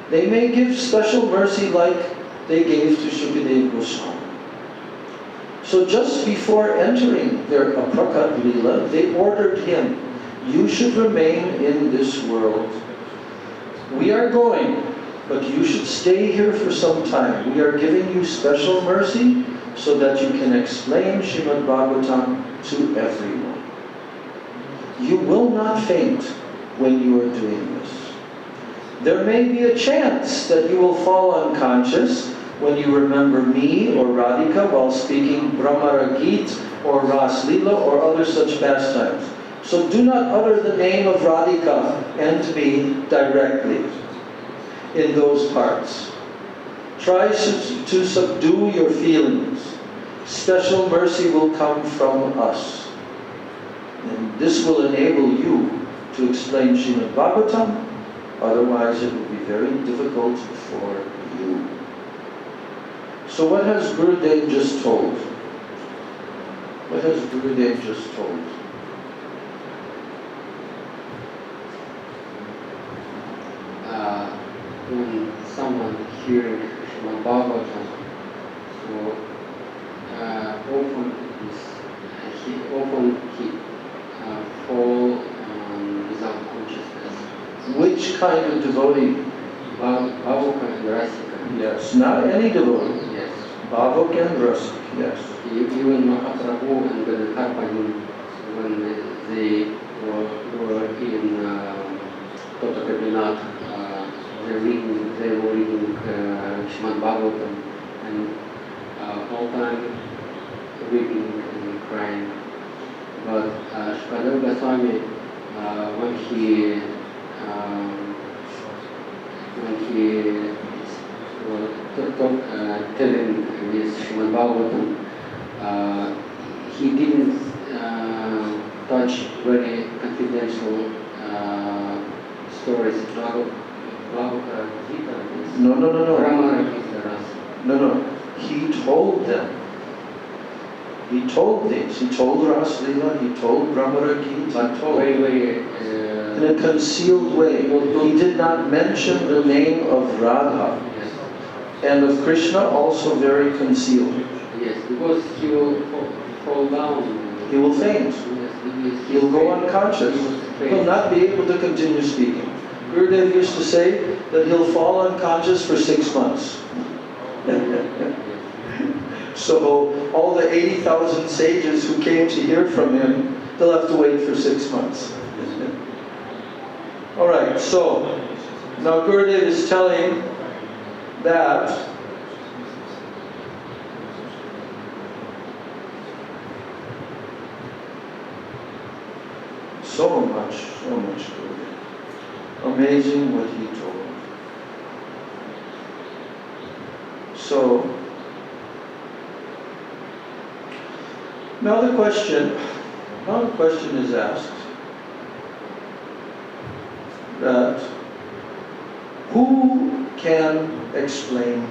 they may give special mercy like they gave to Shukadeva Goswami. So just before entering their Aprakat Lila, they ordered him, you should remain in this world. We are going, but you should stay here for some time. We are giving you special mercy so that you can explain Srimad Bhagavatam to everyone. You will not faint when you are doing this. There may be a chance that you will fall unconscious when you remember me or Radhika while speaking Brahmara Geet or Ras Lila or other such pastimes. So do not utter the name of Radhika and me directly in those parts. Try to subdue your feelings. Special mercy will come from us. And this will enable you to explain Srimad Bhagavatam. Otherwise it will be very difficult for you. So what has Gurudev just told? What has Gurudev just told? When someone hearing Srimad Bhagavatam, so often he fall without consciousness. Which kind of devotee? Bhavaka and Rasika. Yes, not any devotee. Yes. Bhavak and Rasik, yes. Even Mahaprabhu and Gadadhar, when they were in Tota Kabinat, they were reading Srimad Bhagavatam, and all time weeping and crying. But Shukadeva Goswami, when he telling this Srimad Bhagavatam, he didn't touch very confidential stories. Bhagavad Gita. No. Brahmara Gita. No. He told them. He told these. He told Ras Lila, he told Brahmara Gita, he told. Very, in a concealed way. He did not mention the name of Radha. Yes. And of Krishna also very concealed. Yes, because he will fall down. He will faint. Yes, He'll go unconscious. He'll not be able to continue speaking. Gurudev used to say that he'll fall unconscious for 6 months. So all the 80,000 sages who came to hear from him, they'll have to wait for 6 months. All right, so now Gurudev is telling that so much Gurudev. Amazing what he told. So now the question is asked that who can explain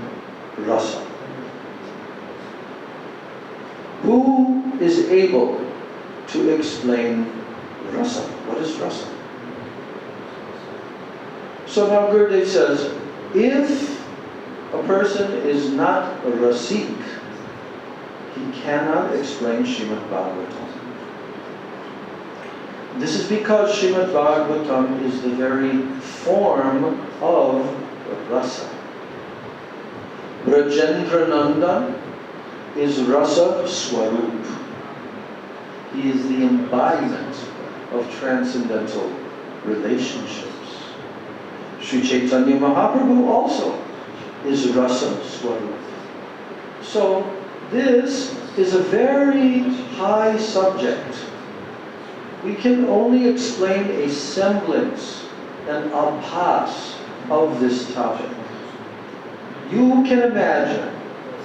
rasa? Who is able to explain rasa? What is rasa? So now Gurudev says, if a person is not a rasik, he cannot explain Srimad Bhagavatam. This is because Srimad Bhagavatam is the very form of rasa. Brajendrananda is rasa swarup. He is the embodiment of transcendental relationships. Sri Chaitanya Mahaprabhu also is rasa swarup. So this is a very high subject. We can only explain a semblance, an abhas of this topic. You can imagine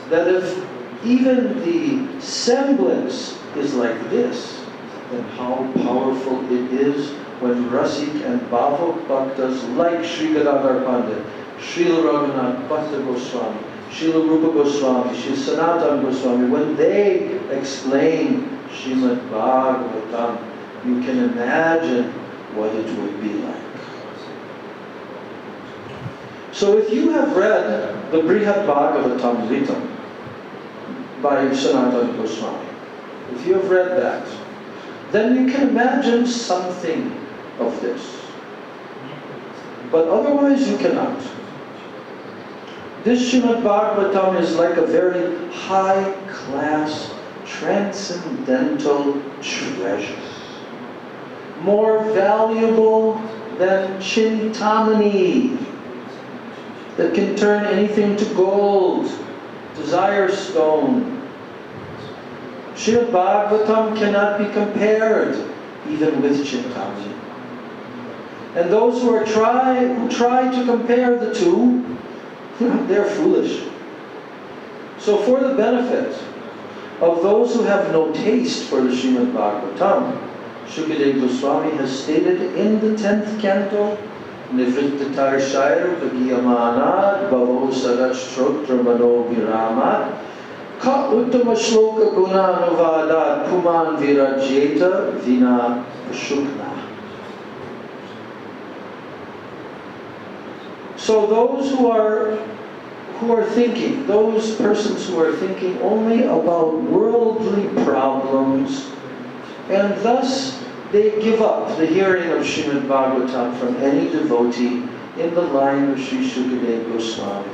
that if even the semblance is like this, then how powerful it is when Rasik and Bhavak Bhaktas like Sri Gadadhar Pandit, Srila Raghunath Bhatta Goswami, Srila Rupa Goswami, Sri Sanatana Goswami, when they explain Srimad Bhagavatam, you can imagine what it would be like. So if you have read the Brihad Bhagavatam Ritam, by Sanatana Goswami. If you have read that, then you can imagine something of this. But otherwise you cannot. This Srimad Bhagavatam is like a very high-class, transcendental treasure. More valuable than Chintamani, that can turn anything to gold, desire stone. Srimad Bhagavatam cannot be compared even with Chintamani. And those who try to compare the two, they're foolish. So for the benefit of those who have no taste for the Srimad Bhagavatam, Shukadeva Goswami has stated in the 10th canto, Nivrittatar Shair Bhagiyamanad Bhavo Sagat Shrotra Mano Viramad Ka Uttama Shloka Gunanuvadat Puman Virajeta Vina Pashukna. So those who are thinking, those persons who are thinking only about worldly problems, and thus they give up the hearing of Srimad Bhagavatam from any devotee in the line of Sri Shukadeva Goswami.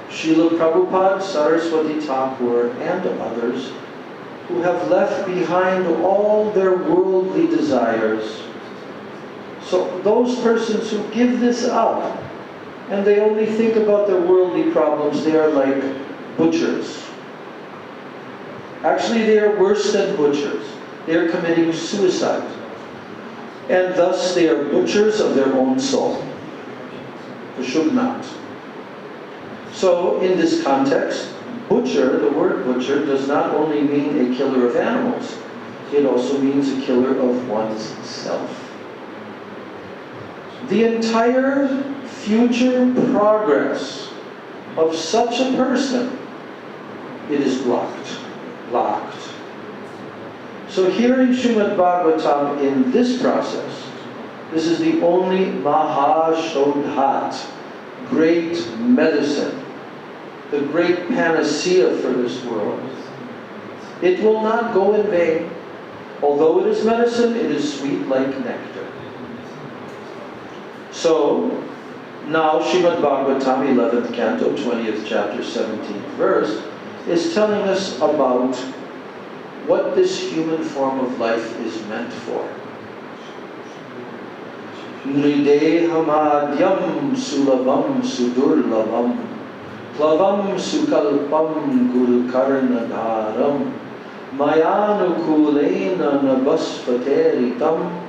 Srila Prabhupada, Saraswati Thakur, and others who have left behind all their worldly desires. So those persons who give this up, and they only think about their worldly problems, they are like butchers. Actually, they are worse than butchers. They are committing suicide. And thus they are butchers of their own soul. They should not. So in this context, butcher, the word butcher, does not only mean a killer of animals. It also means a killer of one's self. The entire future progress of such a person, it is blocked. So hearing Srimad Bhagavatam in this process, this is the only Mahashodhat, great medicine, the great panacea for this world. It will not go in vain. Although it is medicine, it is sweet like nectar. So, now Srimad Bhagavatam, 11th canto, 20th chapter, 17th verse, is telling us about what this human form of life is meant for. Nridehamadyam sulabam sudurlabam klavam sukalpam gurukarnadaram mayanukulena nabasvateritam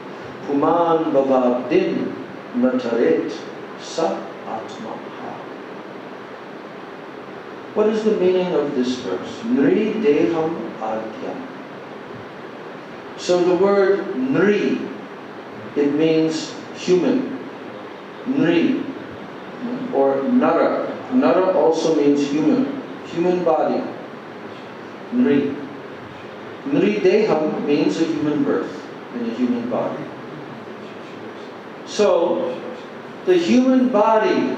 puman bhavabdin nataret sa atmaha. What is the meaning of this verse? Nri deham adyam. So the word nri, it means human. Nri, or nara. Nara also means human. Human body. Nri. Nri deham means a human birth in a human body. So, the human body,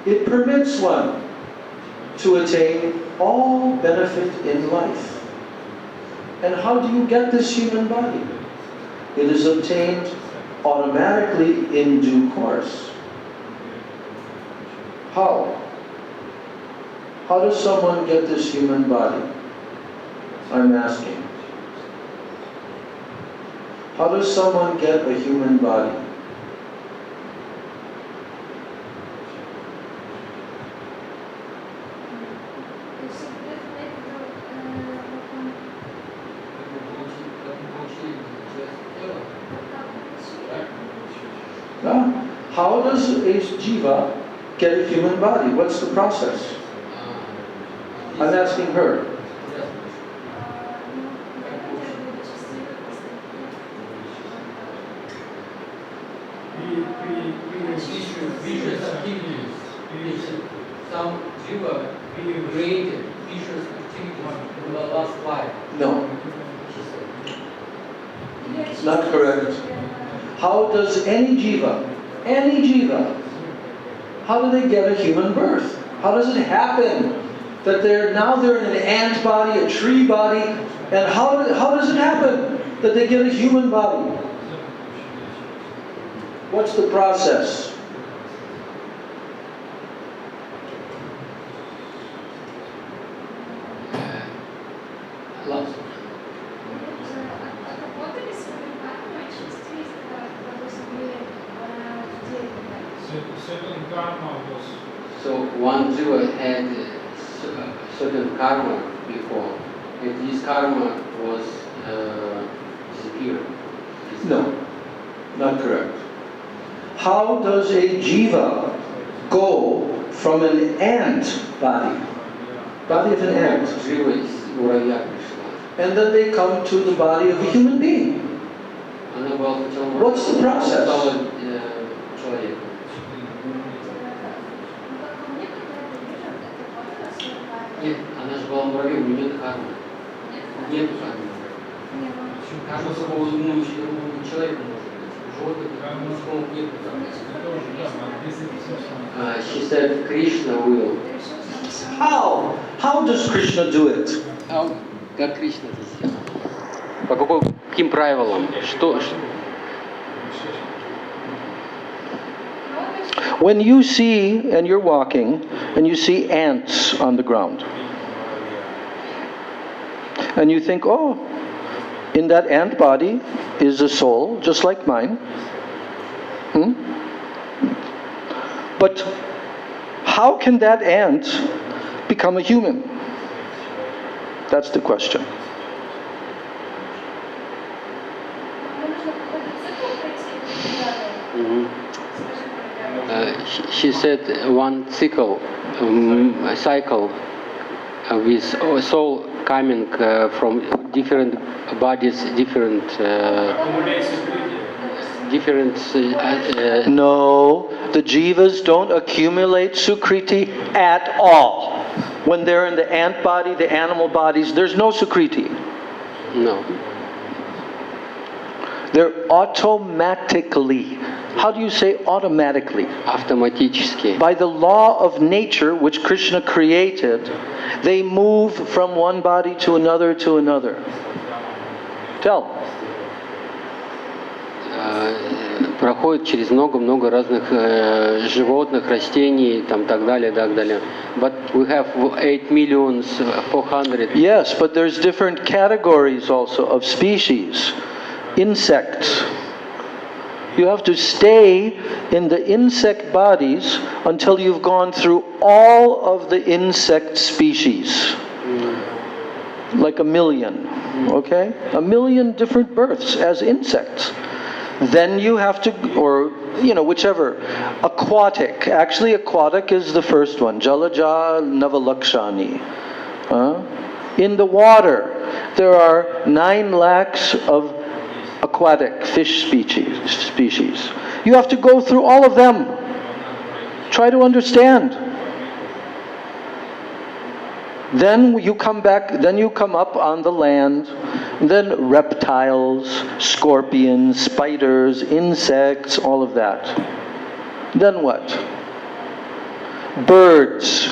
it permits one to attain all benefit in life. And how do you get this human body? It is obtained automatically in due course. How? How does someone get this human body? I'm asking. How does someone get a human body? How does a jiva get a human body? What's the process? I'm asking her. Vicious activities. Some jiva created vicious activities in the last life. No. It's not correct. How does any jiva, how do they get a human birth? How does it happen? That they're in an ant body, a tree body, and how does it happen that they get a human body? What's the process? Certain karma was. So one Jiva had certain karma before, and this karma was disappeared. No, not correct. How does a jiva go from an ant body of an ant, Jiva is Muraya Krishna. and then they come to the body of a human being? What's the process? Человек. Нет, она же была муравьем, у нее нет кармы. Нет кармы. Карма самого человека может быть. Животных мужского нет кармы. She said Krishna will. How? How does Krishna do it? Как Кришна это сделал? По каким правилам? Что? When you see, and you're walking, and you see ants on the ground, and you think, oh, in that ant body is a soul, just like mine. But how can that ant become a human? That's the question. She said one cycle with soul coming from different bodies, different. No, the jivas don't accumulate sukriti at all. When they're in the ant body, the animal bodies, there's no sukriti. No. They're automatically. How do you say automatically? Автоматически. By the law of nature, which Krishna created, they move from one body to another to another. Tell. Проходит через много разных животных, растений, там так далее, так далее. But we have 8,400,000. Yes, but there's different categories also of species. Insects. You have to stay in the insect bodies until you've gone through all of the insect species. Like 1 million, okay? 1 million different births as insects. Then you have to, or, whichever. Aquatic. Actually, aquatic is the first one. Jalaja Navalakshani. In the water, there are 9 lakhs of aquatic fish species. You have to go through all of them. Try to understand. Then you come up on the land, then reptiles, scorpions, spiders, insects, all of that. Then what? Birds.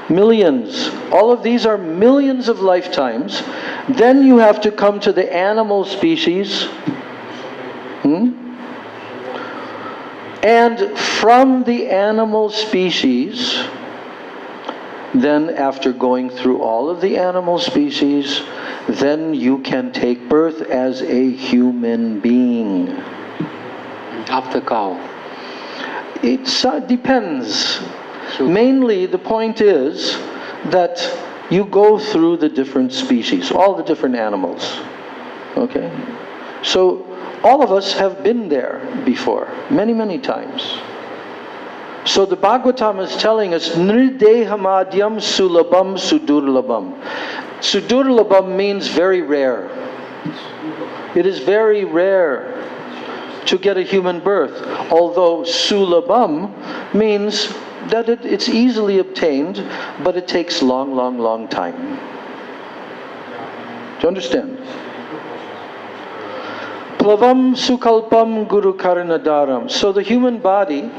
Millions. All of these are millions of lifetimes. Then you have to come to the animal species. And from the animal species, then after going through all of the animal species, then you can take birth as a human being. After cow. It depends. Mainly the point is that you go through the different species, all the different animals. Okay? So all of us have been there before, many times. So the Bhagavatam is telling us, Nridehamadhyam sulabham sudurlabham. Sudurlabham means very rare. It is very rare to get a human birth. Although sulabham means that it's easily obtained, but it takes long time. Do you understand? Plavam sukalpam guru karanadaram. So the human body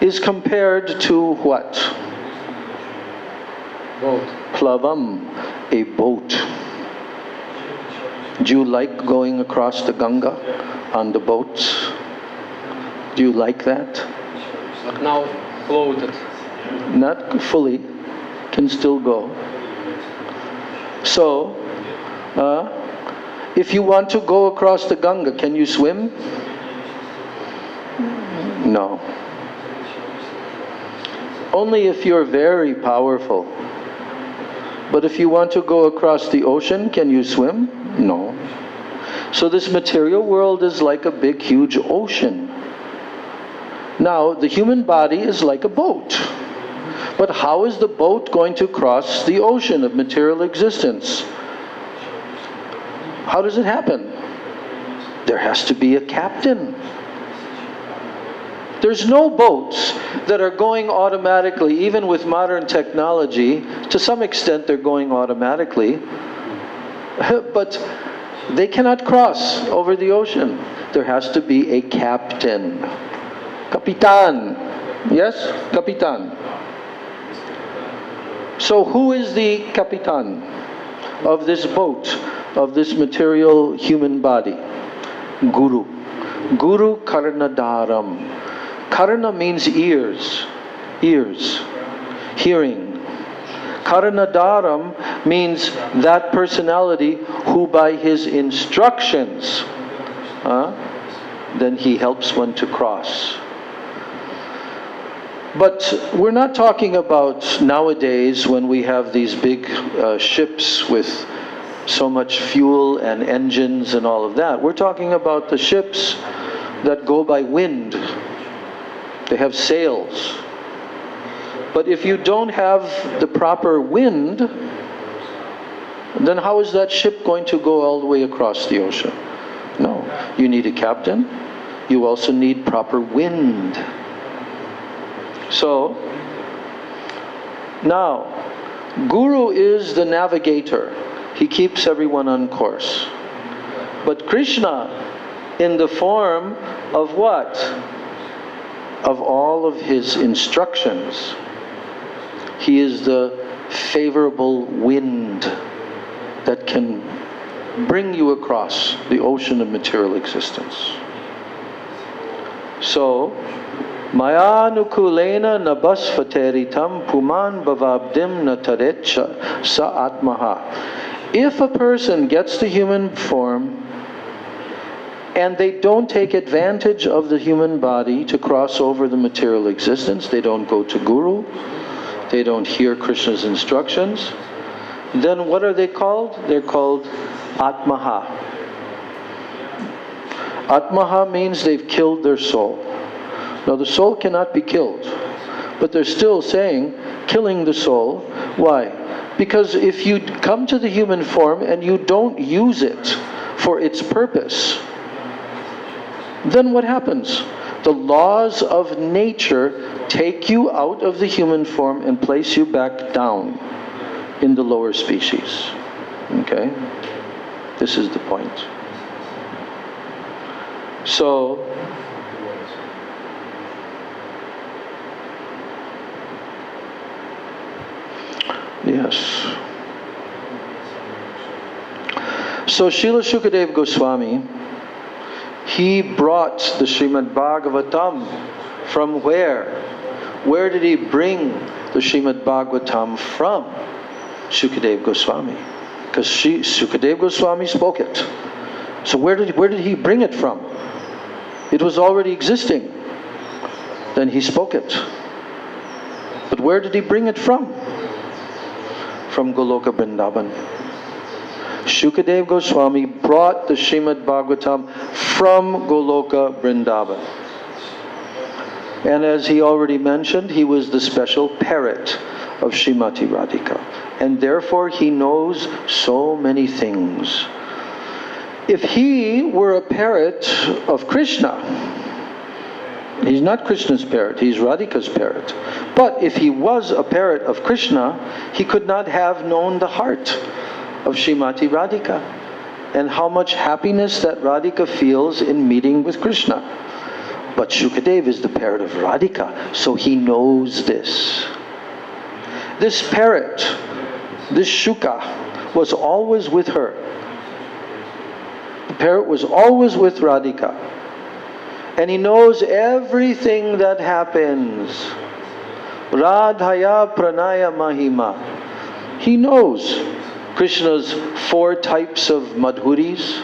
is compared to what? Boat. Plavam, a boat. Do you like going across the Ganga on the boats? Do you like that? But now floated. Not fully, can still go. So, if you want to go across the Ganga, can you swim? No. Only if you're very powerful. But if you want to go across the ocean, can you swim? No. So this material world is like a big, huge ocean. Now, the human body is like a boat. But how is the boat going to cross the ocean of material existence? How does it happen? There has to be a captain. There's no boats that are going automatically, even with modern technology. To some extent they're going automatically, but they cannot cross over the ocean. There has to be a captain. Kapitan. Yes? Kapitan. So who is the Kapitan of this boat, of this material human body? Guru. Guru Karnadaram. Karna means ears, ears, hearing. Karnadaram means that personality who by his instructions, then he helps one to cross. But we're not talking about nowadays when we have these big ships with so much fuel and engines and all of that. We're talking about the ships that go by wind. They have sails. But if you don't have the proper wind, then how is that ship going to go all the way across the ocean? No. You need a captain. You also need proper wind. So, now, Guru is the navigator. He keeps everyone on course. But Krishna, in the form of what? Of all of his instructions. He is the favorable wind that can bring you across the ocean of material existence. So, Maya nukulena nabasfateritam puman bhavabdim natarecha sa atmaha. If a person gets the human form and they don't take advantage of the human body to cross over the material existence, they don't go to Guru, they don't hear Krishna's instructions, then what are they called? They're called Atmaha. Atmaha means they've killed their soul. Now the soul cannot be killed, but they're still saying, killing the soul. Why? Because if you come to the human form and you don't use it for its purpose, then what happens? The laws of nature take you out of the human form and place you back down in the lower species. Okay? This is the point. So, yes. So Srila Shukadeva Goswami, he brought the Srimad Bhagavatam from where? Where did he bring the Srimad Bhagavatam from? Shukadeva Goswami. Because Shukadeva Goswami spoke it. So where did he bring it from? It was already existing. Then he spoke it. But where did he bring it from? From Goloka Vrindavan. Shukadeva Goswami brought the Srimad Bhagavatam from Goloka Vrindavan. And as he already mentioned, he was the special parrot of Srimati Radhika. And therefore he knows so many things. If he were a parrot of Krishna, he's not Krishna's parrot, he's Radhika's parrot. But if he was a parrot of Krishna, he could not have known the heart of Srimati Radhika and how much happiness that Radhika feels in meeting with Krishna. But Shukadeva is the parrot of Radhika, so he knows this. This parrot, this Shuka, was always with her. The parrot was always with Radhika. And he knows everything that happens. Radhaya Pranaya Mahima. He knows Krishna's 4 types of madhuris.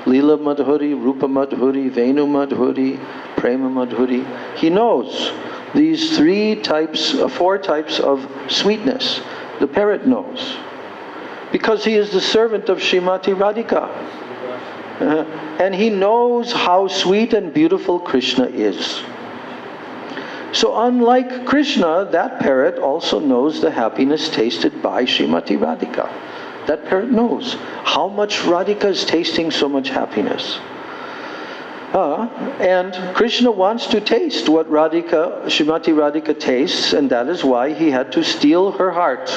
Leela Madhuri, Rupa Madhuri, Venu Madhuri, Prema Madhuri. He knows these 4 types of sweetness. The parrot knows. Because he is the servant of Srimati Radhika. And he knows how sweet and beautiful Krishna is. So unlike Krishna, that parrot also knows the happiness tasted by Srimati Radhika. That parrot knows how much Radhika is tasting so much happiness. And Krishna wants to taste what Srimati Radhika tastes, and that is why he had to steal her heart.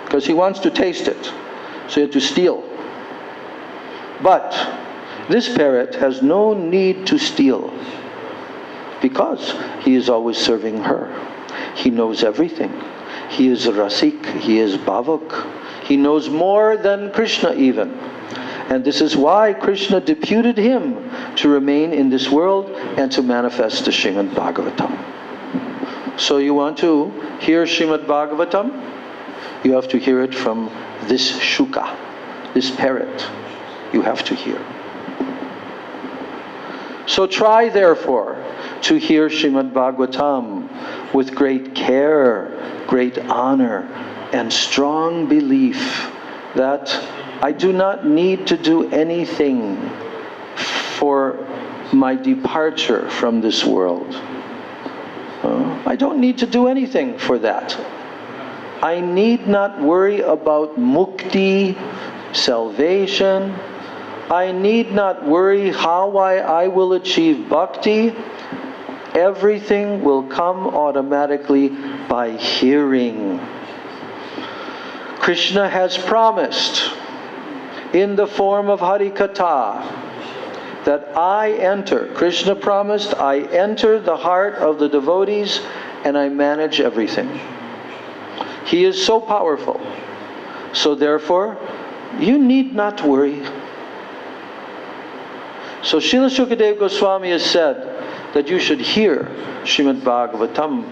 Because he wants to taste it. So he had to steal. But this parrot has no need to steal, because he is always serving her. He knows everything. He is rasik, he is bhavak. He knows more than Krishna even. And this is why Krishna deputed him to remain in this world and to manifest the Srimad Bhagavatam. So you want to hear Srimad Bhagavatam? You have to hear it from this Shuka, this parrot. You have to hear. So try therefore to hear Srimad Bhagavatam with great care, great honor, and strong belief that I do not need to do anything for my departure from this world. I don't need to do anything for that. I need not worry about mukti, salvation. I need not worry how I will achieve bhakti. Everything will come automatically by hearing. Krishna has promised in the form of Harikatha that I enter. Krishna promised, I enter the heart of the devotees and I manage everything. He is so powerful. So therefore, you need not worry. So Srila Shukadeva Goswami has said that you should hear Srimad Bhagavatam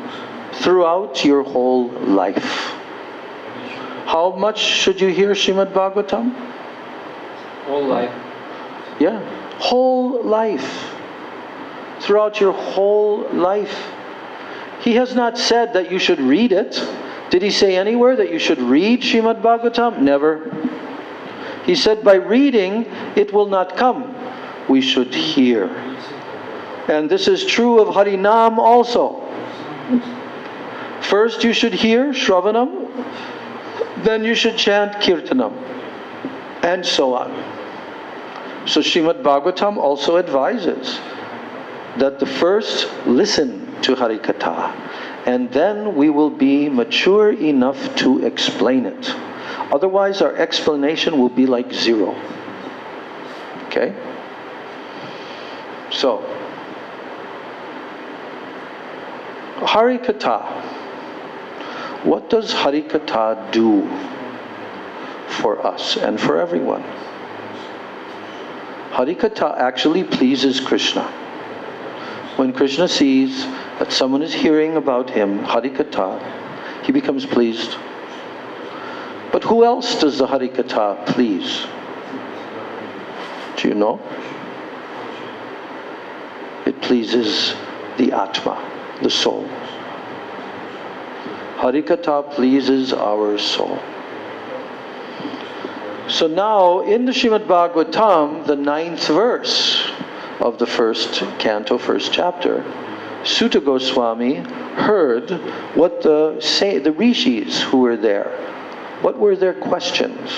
throughout your whole life. How much should you hear Srimad Bhagavatam? Whole life. Yeah, whole life. Throughout your whole life. He has not said that you should read it. Did he say anywhere that you should read Srimad Bhagavatam? Never. He said by reading, it will not come. We should hear. And this is true of Harinam also. First you should hear Shravanam, then you should chant Kirtanam, and so on. So Srimad Bhagavatam also advises that the first listen to Harikatha, and then we will be mature enough to explain it. Otherwise our explanation will be like zero. Okay? So, Harikatha. What does Harikatha do for us and for everyone? Harikatha actually pleases Krishna. When Krishna sees that someone is hearing about him, Harikatha, he becomes pleased. But who else does the Harikatha please? Do you know? It pleases the Atma, the soul. Harikatha pleases our soul. So now, in the Srimad Bhagavatam, the 9th verse of the first canto, first chapter, Sutta Goswami heard what the rishis who were there, what were their questions.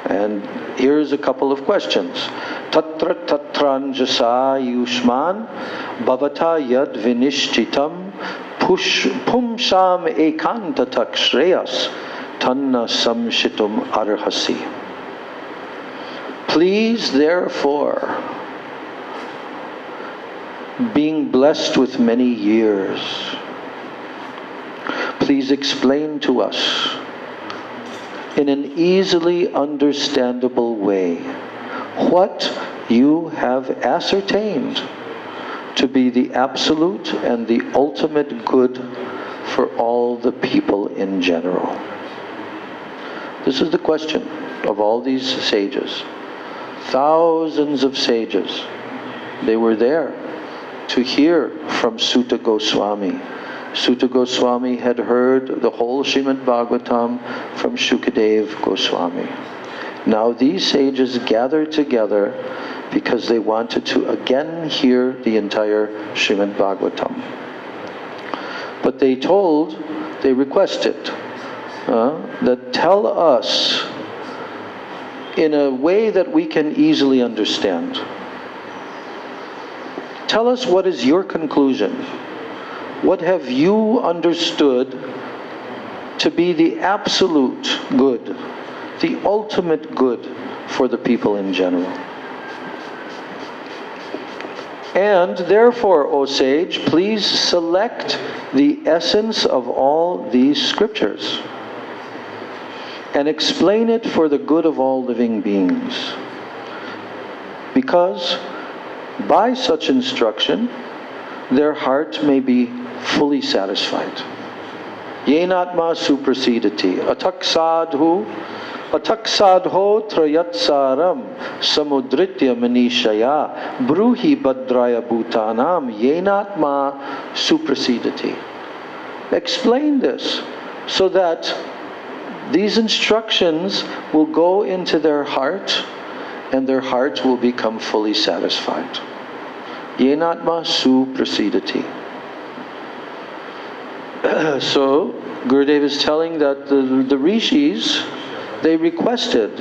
And here's a couple of questions. Tatra tatranjasa yushman bhavata yad vinishchitam pumsham ekantatak shreyas tanna samshitum arhasi. Please therefore being blessed with many years, please explain to us in an easily understandable way what you have ascertained to be the absolute and the ultimate good for all the people in general. This is the question of all these sages. Thousands of sages. They were there to hear from Sutta Goswami. Sutta Goswami had heard the whole Srimad Bhagavatam from Shukadev Goswami. Now these sages gathered together because they wanted to again hear the entire Srimad Bhagavatam. But they requested that tell us in a way that we can easily understand. Tell us, what is your conclusion? What have you understood to be the absolute good, the ultimate good for the people in general? And therefore, O sage, please select the essence of all these scriptures and explain it for the good of all living beings. Because by such instruction, their heart may be fully satisfied. Yenatma suprasidati ataksadho trayatsaram samudritya manishaya bruhi badraya bhutanam yenatma suprasidati. Explain this so that these instructions will go into their heart and their heart will become fully satisfied. Yenatma suprasidati. So Gurudev is telling that the rishis, they requested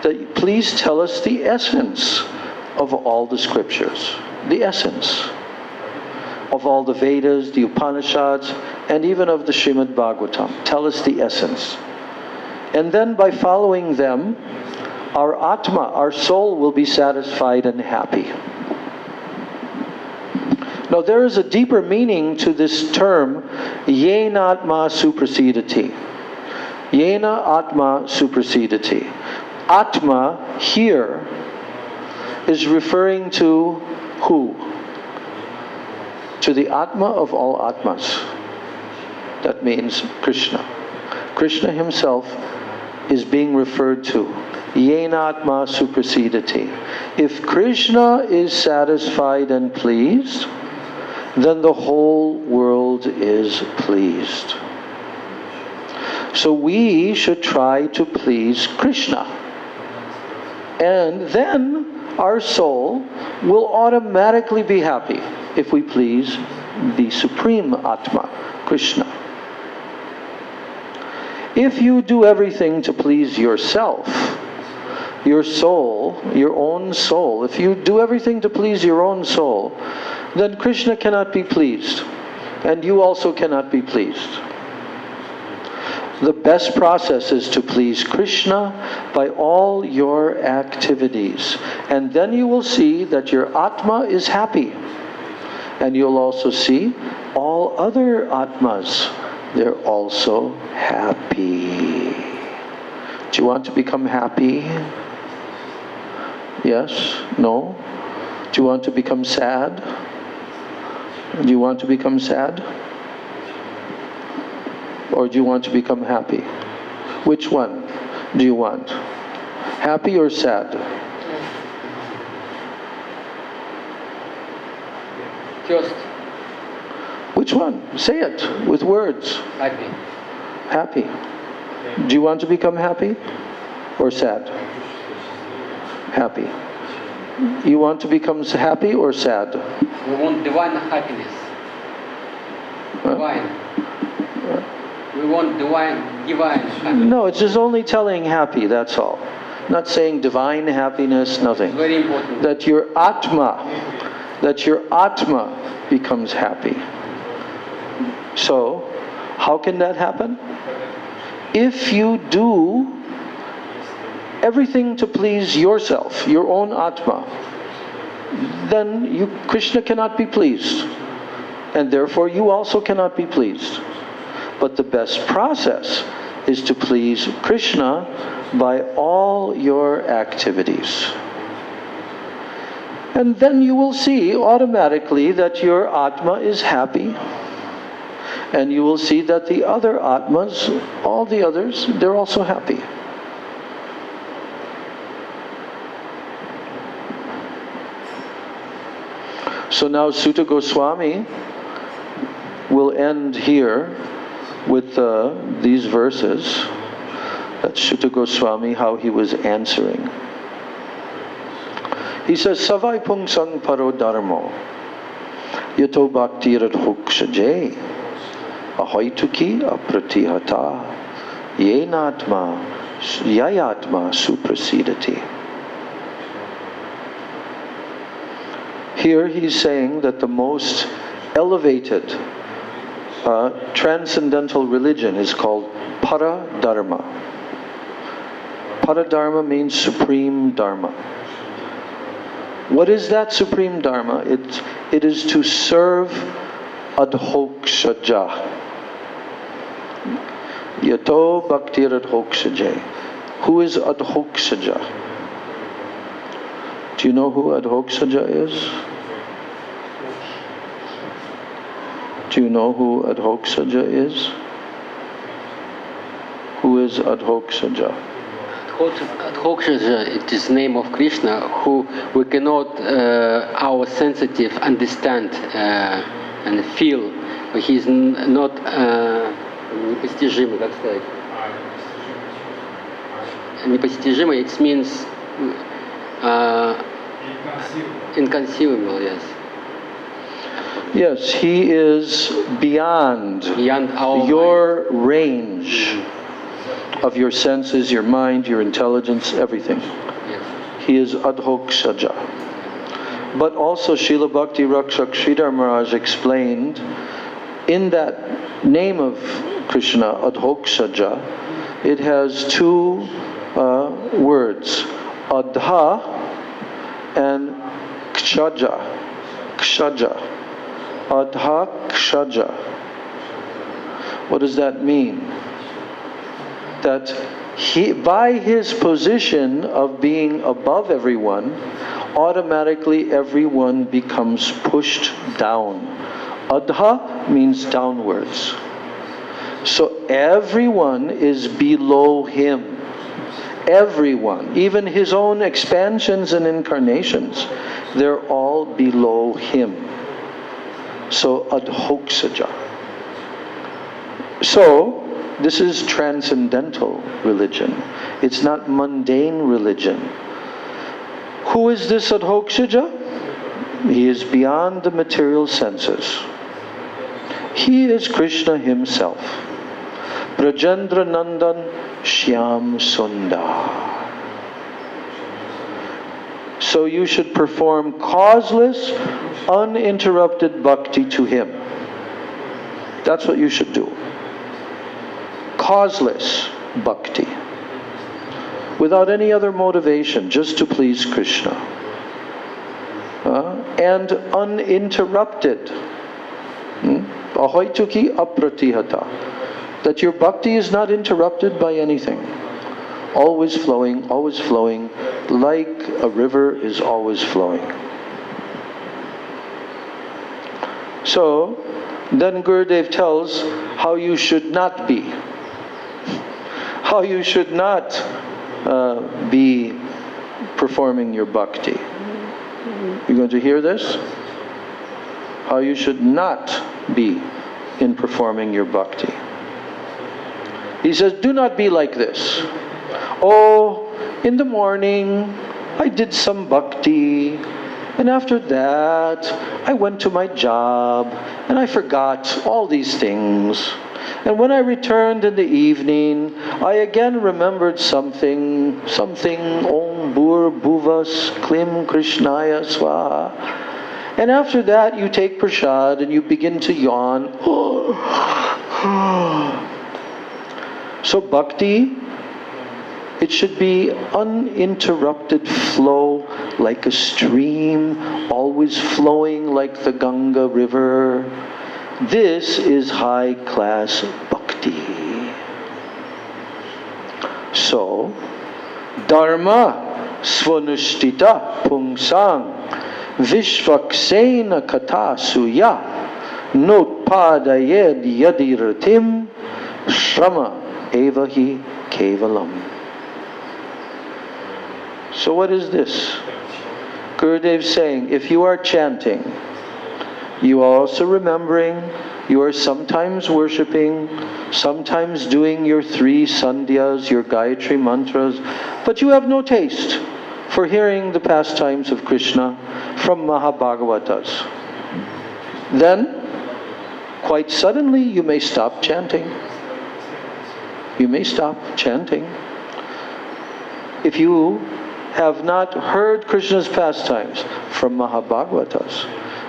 that please tell us the essence of all the scriptures, the essence of all the Vedas, the Upanishads, and even of the Srimad Bhagavatam. Tell us the essence. And then by following them, our Atma, our soul, will be satisfied and happy. Now there is a deeper meaning to this term, Yena Atma Suprasidati. Yena Atma Suprasidati. Atma here is referring to who? To the Atma of all Atmas. That means Krishna. Krishna himself is being referred to. Yena Atma Suprasidati. If Krishna is satisfied and pleased, then the whole world is pleased. So we should try to please Krishna. And then our soul will automatically be happy if we please the Supreme Atma, Krishna. If you do everything to please yourself, your soul, your own soul, if you do everything to please your own soul, then Krishna cannot be pleased, and you also cannot be pleased. The best process is to please Krishna by all your activities, and then you will see that your Atma is happy, and you'll also see all other Atmas, they're also happy. Do you want to become happy? Yes? No? Do you want to become sad? Do you want to become sad? Or do you want to become happy? Which one do you want? Happy or sad? First, Which one? Say it with words. happy. Happy. Do you want to become happy or sad? Happy. You want to become happy or sad? We want divine happiness. Divine. We want divine happiness. No, it's just only telling happy, that's all. Not saying divine happiness, nothing. Very important. That your Atma becomes happy. So, how can that happen? If you do everything to please yourself, your own Atma, then Krishna cannot be pleased. And therefore you also cannot be pleased. But the best process is to please Krishna by all your activities. And then you will see automatically that your Atma is happy. And you will see that the other Atmas, all the others, they're also happy. So now Sutta Goswami will end here with these verses. That's Sutta Goswami, how he was answering. He says, Savai pungsang paro dharmo yato bhaktirat hukshaje ahoituki apratihata yayatma suprasidati. Here he's saying that the most elevated transcendental religion is called Paradharma. Paradharma means supreme dharma. What is that supreme dharma? It is to serve adhokshaja. Yato bhaktir adhokshaja. Who is adhokshaja? Do you know who adhokshaja is? Do you know who adhokshaja is? Who is adhokshaja? Adhokshaja, it is name of Krishna, who we cannot, our sensitive, understand and feel. He is not непостижимый, как сказать? Непостижимый, it means inconceivable, yes. Yes, he is beyond our your range of your senses, your mind, your intelligence, everything. Yes. He is adhokshaja. But also Srila Bhakti Rakshak Sridhar Maharaj explained, in that name of Krishna, adhokshaja, it has two words, adha and kshaja. Kshaja. Adha kshaja. What does that mean? That he, by his position of being above everyone, automatically everyone becomes pushed down. Adha means downwards. So everyone is below him. Everyone, even his own expansions and incarnations, they're all below him. So adhokshaja. So this is transcendental religion. It's not mundane religion. Who is this adhokshaja? He is beyond the material senses. He is Krishna himself. Brajendra Nandan Shyam Sundar. So you should perform causeless, uninterrupted bhakti to him. That's what you should do. Causeless bhakti. Without any other motivation, just to please Krishna. And uninterrupted. Ahoituki apratihata. That your bhakti is not interrupted by anything. Always flowing, like a river is always flowing. So, then Gurudev tells how you should not be. How you should not be performing your bhakti. You're going to hear this? How you should not be in performing your bhakti. He says, do not be like this. Oh, in the morning, I did some bhakti, and after that, I went to my job, and I forgot all these things. And when I returned in the evening, I again remembered something, Om Bhur Bhuvas Klim Krishnaya Swaha. And after that, you take prasad and you begin to yawn. So bhakti It should be uninterrupted flow like a stream, always flowing like the Ganga river. This is high-class bhakti. So, Dharma svanushtita pungsang vishvaksena kata suya notpadayed yadiratim shrama evahi kevalam. So what is this? Gurudev saying, if you are chanting, you are also remembering, you are sometimes worshipping, sometimes doing your 3 sandhyas, your Gayatri mantras, but you have no taste for hearing the pastimes of Krishna from Mahabhagavatas. Then, quite suddenly, you may stop chanting. You may stop chanting. If you have not heard Krishna's pastimes from Mahabhagavatas,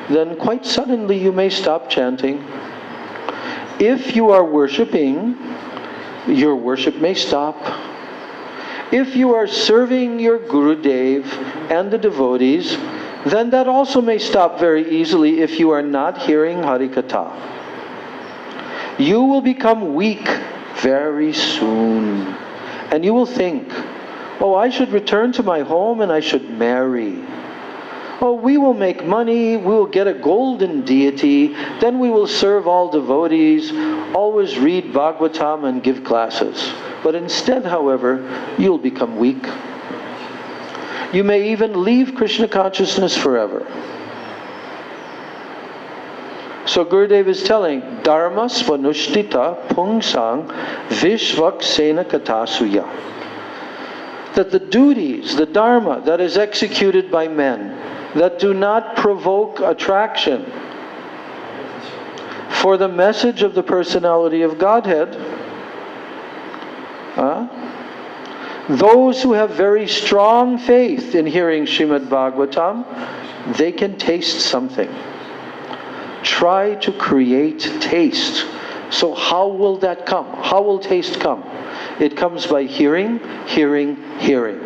then quite suddenly you may stop chanting. If you are worshipping, your worship may stop. If you are serving your Gurudev and the devotees, then that also may stop very easily if you are not hearing Harikatha. You will become weak very soon. And you will think, oh, I should return to my home and I should marry. Oh, we will make money, we will get a golden deity, then we will serve all devotees, always read Bhagavatam and give classes. But instead, however, you'll become weak. You may even leave Krishna consciousness forever. So Gurudev is telling, Dharma svanushtita pungsang vishvaksena katasuya. That the duties, the dharma that is executed by men, that do not provoke attraction for the message of the personality of Godhead, those who have very strong faith in hearing Srimad Bhagavatam, they can taste something. Try to create taste. So how will that come? How will taste come? It comes by hearing, hearing, hearing.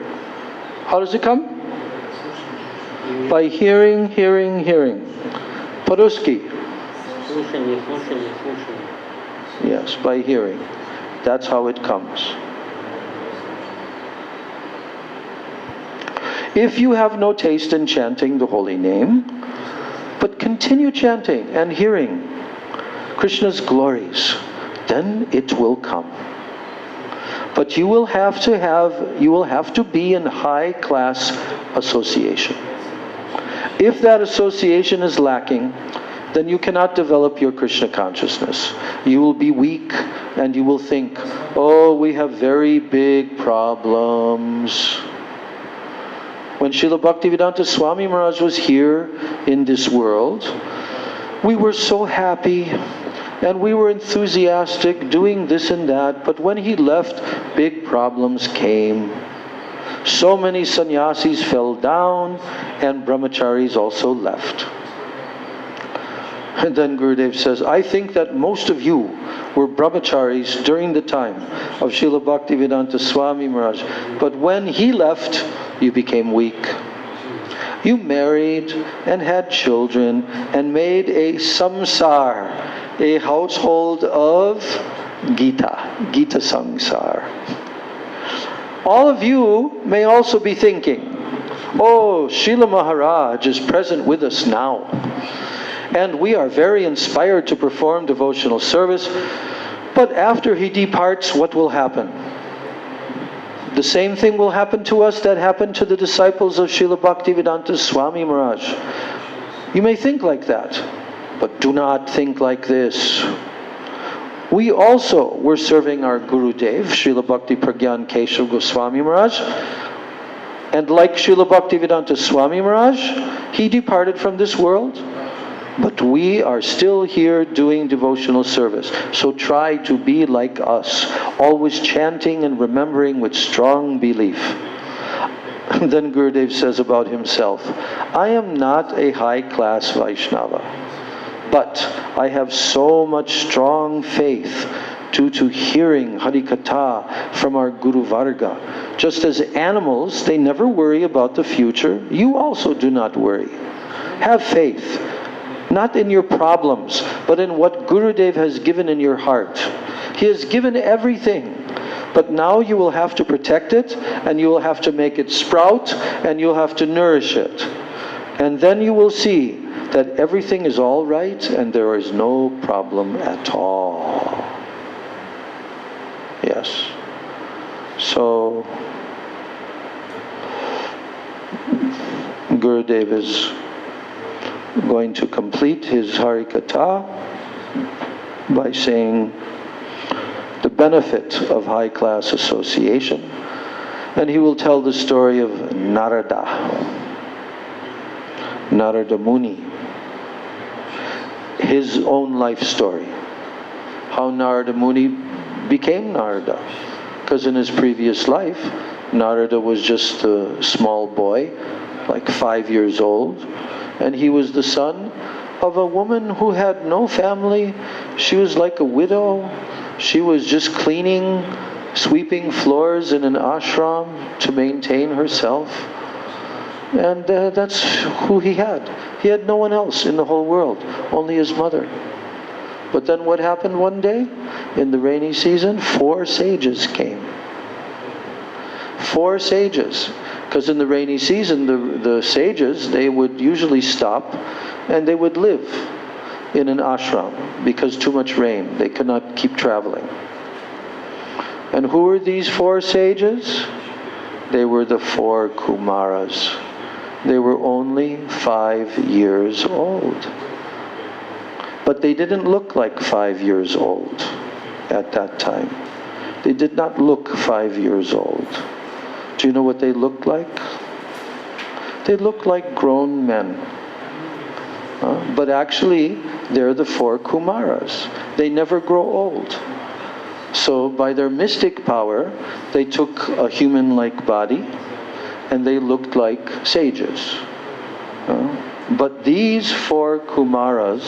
How does it come? By hearing, hearing, hearing. Paruski. Yes, by hearing. That's how it comes. If you have no taste in chanting the holy name, but continue chanting and hearing Krishna's glories, then it will come. But you will have to be in high class association. If that association is lacking, then you cannot develop your Krishna consciousness. You will be weak and you will think, oh, we have very big problems. When Srila Bhaktivedanta Swami Maharaj was here in this world, we were so happy and we were enthusiastic doing this and that, but when he left, big problems came. So many sannyasis fell down and brahmacharis also left. And then Gurudev says, I think that most of you were brahmacharis during the time of Srila Bhaktivedanta Swami Maharaj, but when he left, you became weak. You married and had children and made a samsar, a household of Gita samsar. All of you may also be thinking, oh, Srila Maharaj is present with us now, and we are very inspired to perform devotional service, but after he departs, what will happen? The same thing will happen to us that happened to the disciples of Srila Bhaktivedanta Swami Maharaj. You may think like that, but do not think like this. We also were serving our Gurudev, Srila Bhakti Pragyan Keshav Goswami Maharaj, and like Srila Bhaktivedanta Swami Maharaj, he departed from this world. But we are still here doing devotional service. So try to be like us, always chanting and remembering with strong belief. Then Gurudev says about himself, I am not a high-class Vaishnava, but I have so much strong faith due to hearing Harikatha from our Guru Varga. Just as animals, they never worry about the future, you also do not worry. Have faith, not in your problems, but in what Gurudev has given in your heart. He has given everything, but now you will have to protect it, and you will have to make it sprout, and you'll have to nourish it. And then you will see that everything is all right, and there is no problem at all. Yes. So, Gurudev is going to complete his Harikatha by saying the benefit of high-class association, and he will tell the story of Narada Muni, his own life story, how Narada Muni became Narada. Because in his previous life, Narada was just a small boy, like 5 years old, and he was the son of a woman who had no family. She was like a widow. She was just cleaning, sweeping floors in an ashram to maintain herself. And that's who he had. He had no one else in the whole world, only his mother. But then what happened one day? In the rainy season, 4 sages came. 4 sages. Because in the rainy season, the sages, they would usually stop and they would live in an ashram because too much rain. They could not keep traveling. And who were these 4 sages? They were the 4 Kumaras. They were only 5 years old. But they didn't look like 5 years old at that time. They did not look 5 years old. Do you know what they looked like? They looked like grown men. But actually, they're the 4 Kumaras. They never grow old. So by their mystic power, they took a human-like body and they looked like sages. But these 4 Kumaras,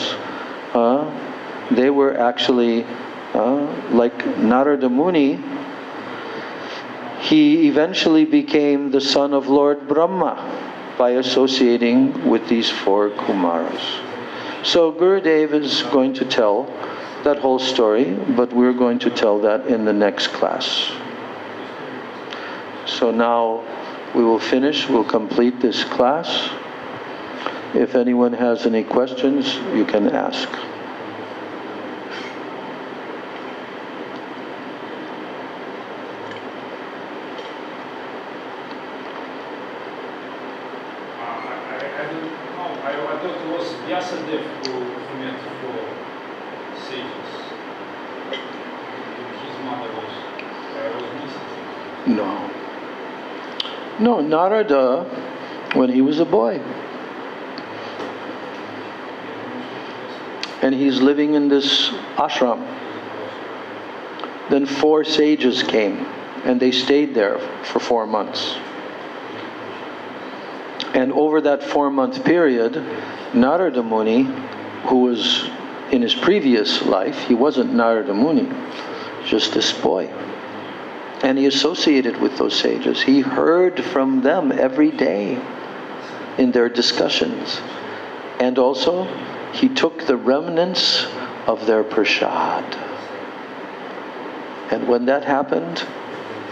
they were actually like Narada Muni. He eventually became the son of Lord Brahma by associating with these 4 Kumaras. So Gurudev is going to tell that whole story, but we're going to tell that in the next class. So now we will finish, we'll complete this class. If anyone has any questions, you can ask. I thought it was Vyasadeva who met 4 sages. His mother was missing. No, Narada, when he was a boy. And he's living in this ashram. Then 4 sages came, and they stayed there for 4 months. And over that 4-month period, Narada Muni, who was in his previous life, he wasn't Narada Muni, just this boy. And he associated with those sages. He heard from them every day in their discussions. And also, he took the remnants of their prasad. And when that happened,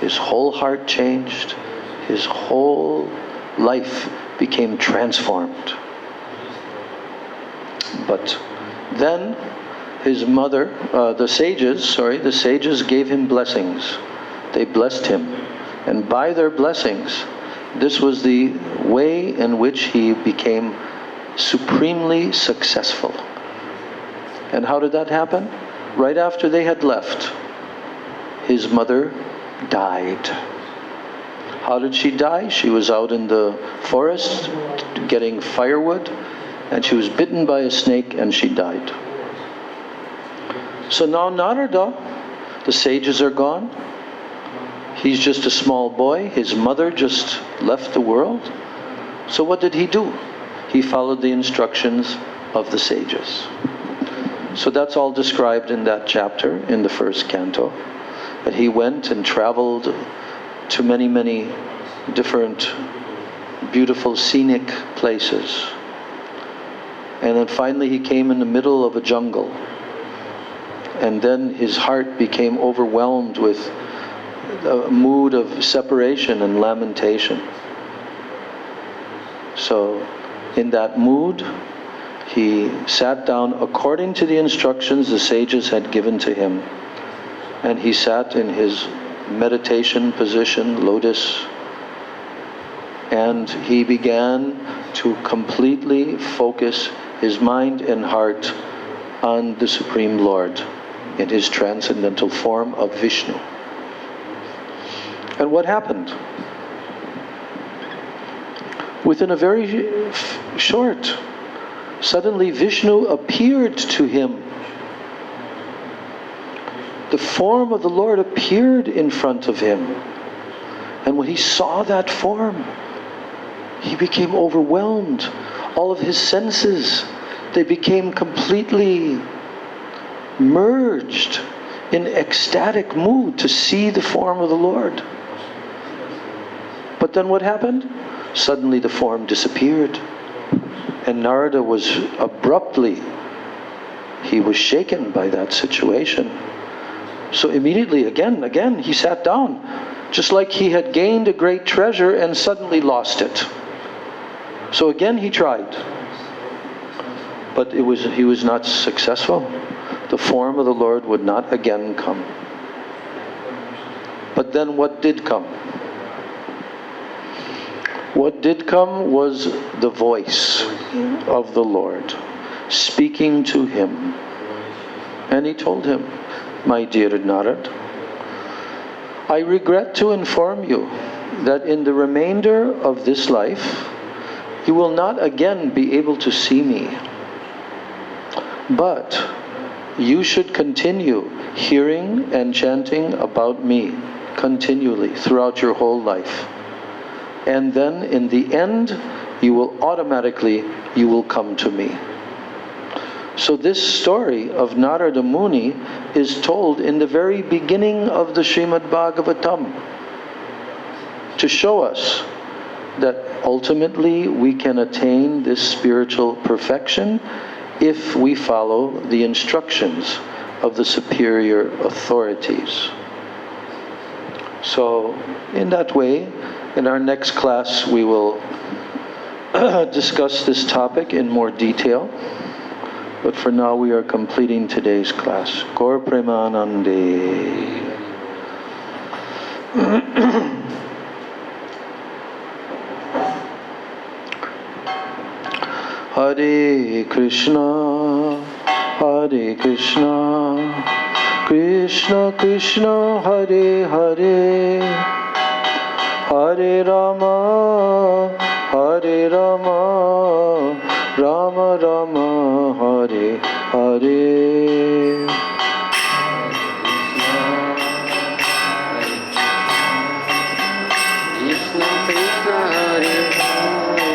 his whole heart changed. His whole life became transformed. But then his mother, the sages gave him blessings. They blessed him. And by their blessings, this was the way in which he became supremely successful. And how did that happen? Right after they had left, his mother died. How did she die? She was out in the forest getting firewood, and she was bitten by a snake and she died. So now Narada, the sages are gone. He's just a small boy. His mother just left the world. So what did he do? He followed the instructions of the sages. So that's all described in that chapter, in the first canto. That he went and traveled to many, many different beautiful scenic places. And then finally he came in the middle of a jungle. And then his heart became overwhelmed with a mood of separation and lamentation. So in that mood, he sat down according to the instructions the sages had given to him. And he sat in his meditation position, lotus, and he began to completely focus his mind and heart on the Supreme Lord in his transcendental form of Vishnu. And what happened? Within a very short, suddenly Vishnu appeared to him. The form of the Lord appeared in front of him. And when he saw that form, he became overwhelmed. All of his senses, they became completely merged in ecstatic mood to see the form of the Lord. But then what happened? Suddenly the form disappeared. And Narada was abruptly, he was shaken by that situation. So immediately, again, he sat down, just like he had gained a great treasure and suddenly lost it. So again he tried, but he was not successful. The form of the Lord would not again come. But then what did come? What did come was the voice of the Lord speaking to him. And he told him, "My dear Narad, I regret to inform you that in the remainder of this life, you will not again be able to see me. But you should continue hearing and chanting about me continually throughout your whole life. And then in the end, you will come to me." So this story of Narada Muni is told in the very beginning of the Srimad Bhagavatam to show us that ultimately we can attain this spiritual perfection if we follow the instructions of the superior authorities. So in that way, in our next class we will discuss this topic in more detail. But for now we are completing today's class. Gaur Premanande. Hare Krishna, Hare Krishna, Krishna Krishna, Hare Hare, Hare Rama, Hare Rama, Rama Rama, Hare Hare. Krishna Krishna Hare Hare,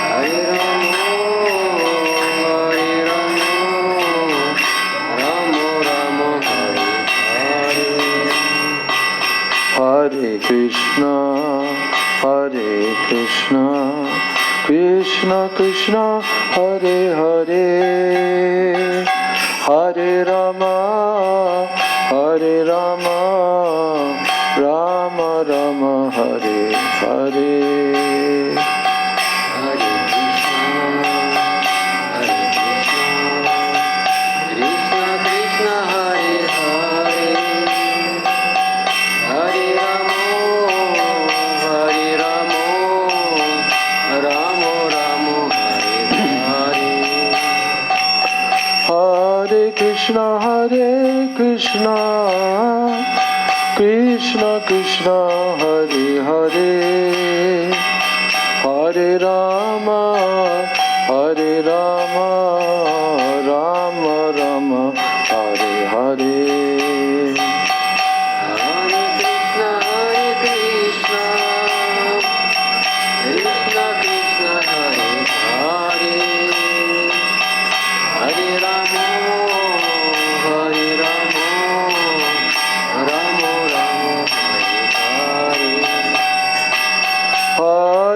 Hare Rama, Hare Rama, Rama Rama, Hare Hare. Hare Krishna, Hare Krishna, Krishna Krishna, Hare Hare, Hare Rama, Hare Rama, Rama Rama, Hare Hare. Hare Krishna, Krishna Krishna, Hare Hare, Hare Rama, Hare Rama, Rama Rama, Hare Hare. Hare Krishna, Krishna Krishna, Hare Hare, Hare Rama, Hare Rama, Rama Rama, Hare Hare. Hare Krishna, Krishna Krishna, Hare Hare, Hare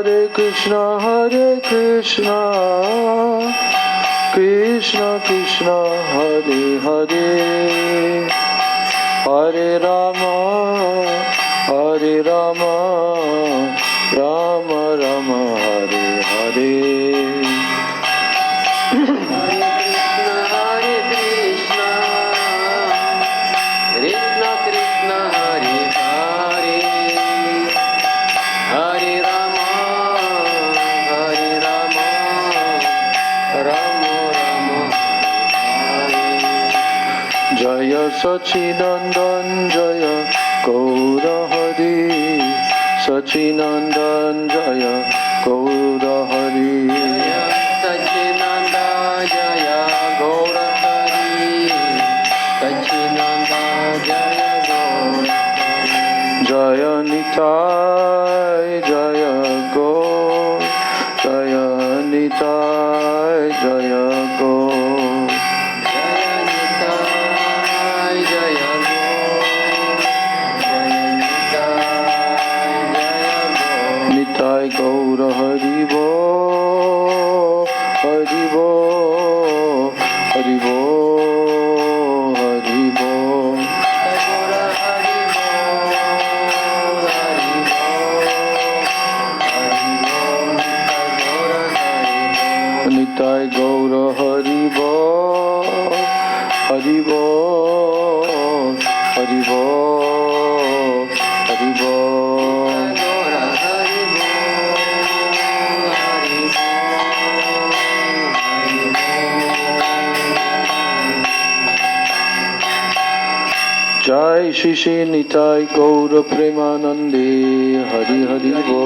Hare Krishna, Hare Krishna, Krishna Krishna, Hare Hare, Hare Rama, Hare Rama, Rama Rama, Hare Hare. Hare Krishna, Krishna Krishna, Hare Hare, Hare Rama, Hare Rama, Rama Rama, Hare. Jaya Sachinandan Jaya Gaura Hari, Sachinandan Jaya Gaura Hari, Sachinanda Jaya Gaura Hari, Sachinanda Jaya Gaura Hari. Jaya Nitai Jaya Gaur, Jaya Nitai Jaya Gaur, Jaya Nitai Jaya Gaur, Jaya Nitai Jaya Gaur. Nitai Gaura Hari Bo, Hari Bo, Hari Bo, Hari Bo. Gaura Hari Bol, Hari Bol, Hari Bol, Gaura Hari Bol. Nitai Gaura Hari Bo, Hari Bo, Hari Bo, Hari Bo. Gaura Hari Bol, Hari Bol, Hari Bol. Jai Shri Shri Nitai Gaura Premanande, Hari Hari Bo.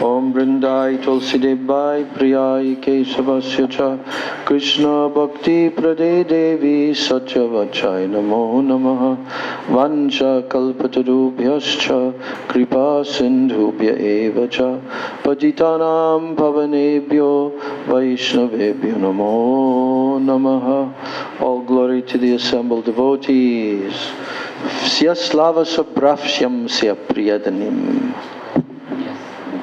Om Vrindai Tulsidebai Priyai Kesavasya Cha Krishna Bhakti Prade Devi Satyavachai Namo Namaha Vancha Kalpatarubhyascha Kripa Sindhubhya Eva Cha Pajitanam Pavanebhyo Vaishnavebhyo Namo Namaha. All glory to the assembled devotees. Sya Slava Sabrafsyam Sya Priyadanim.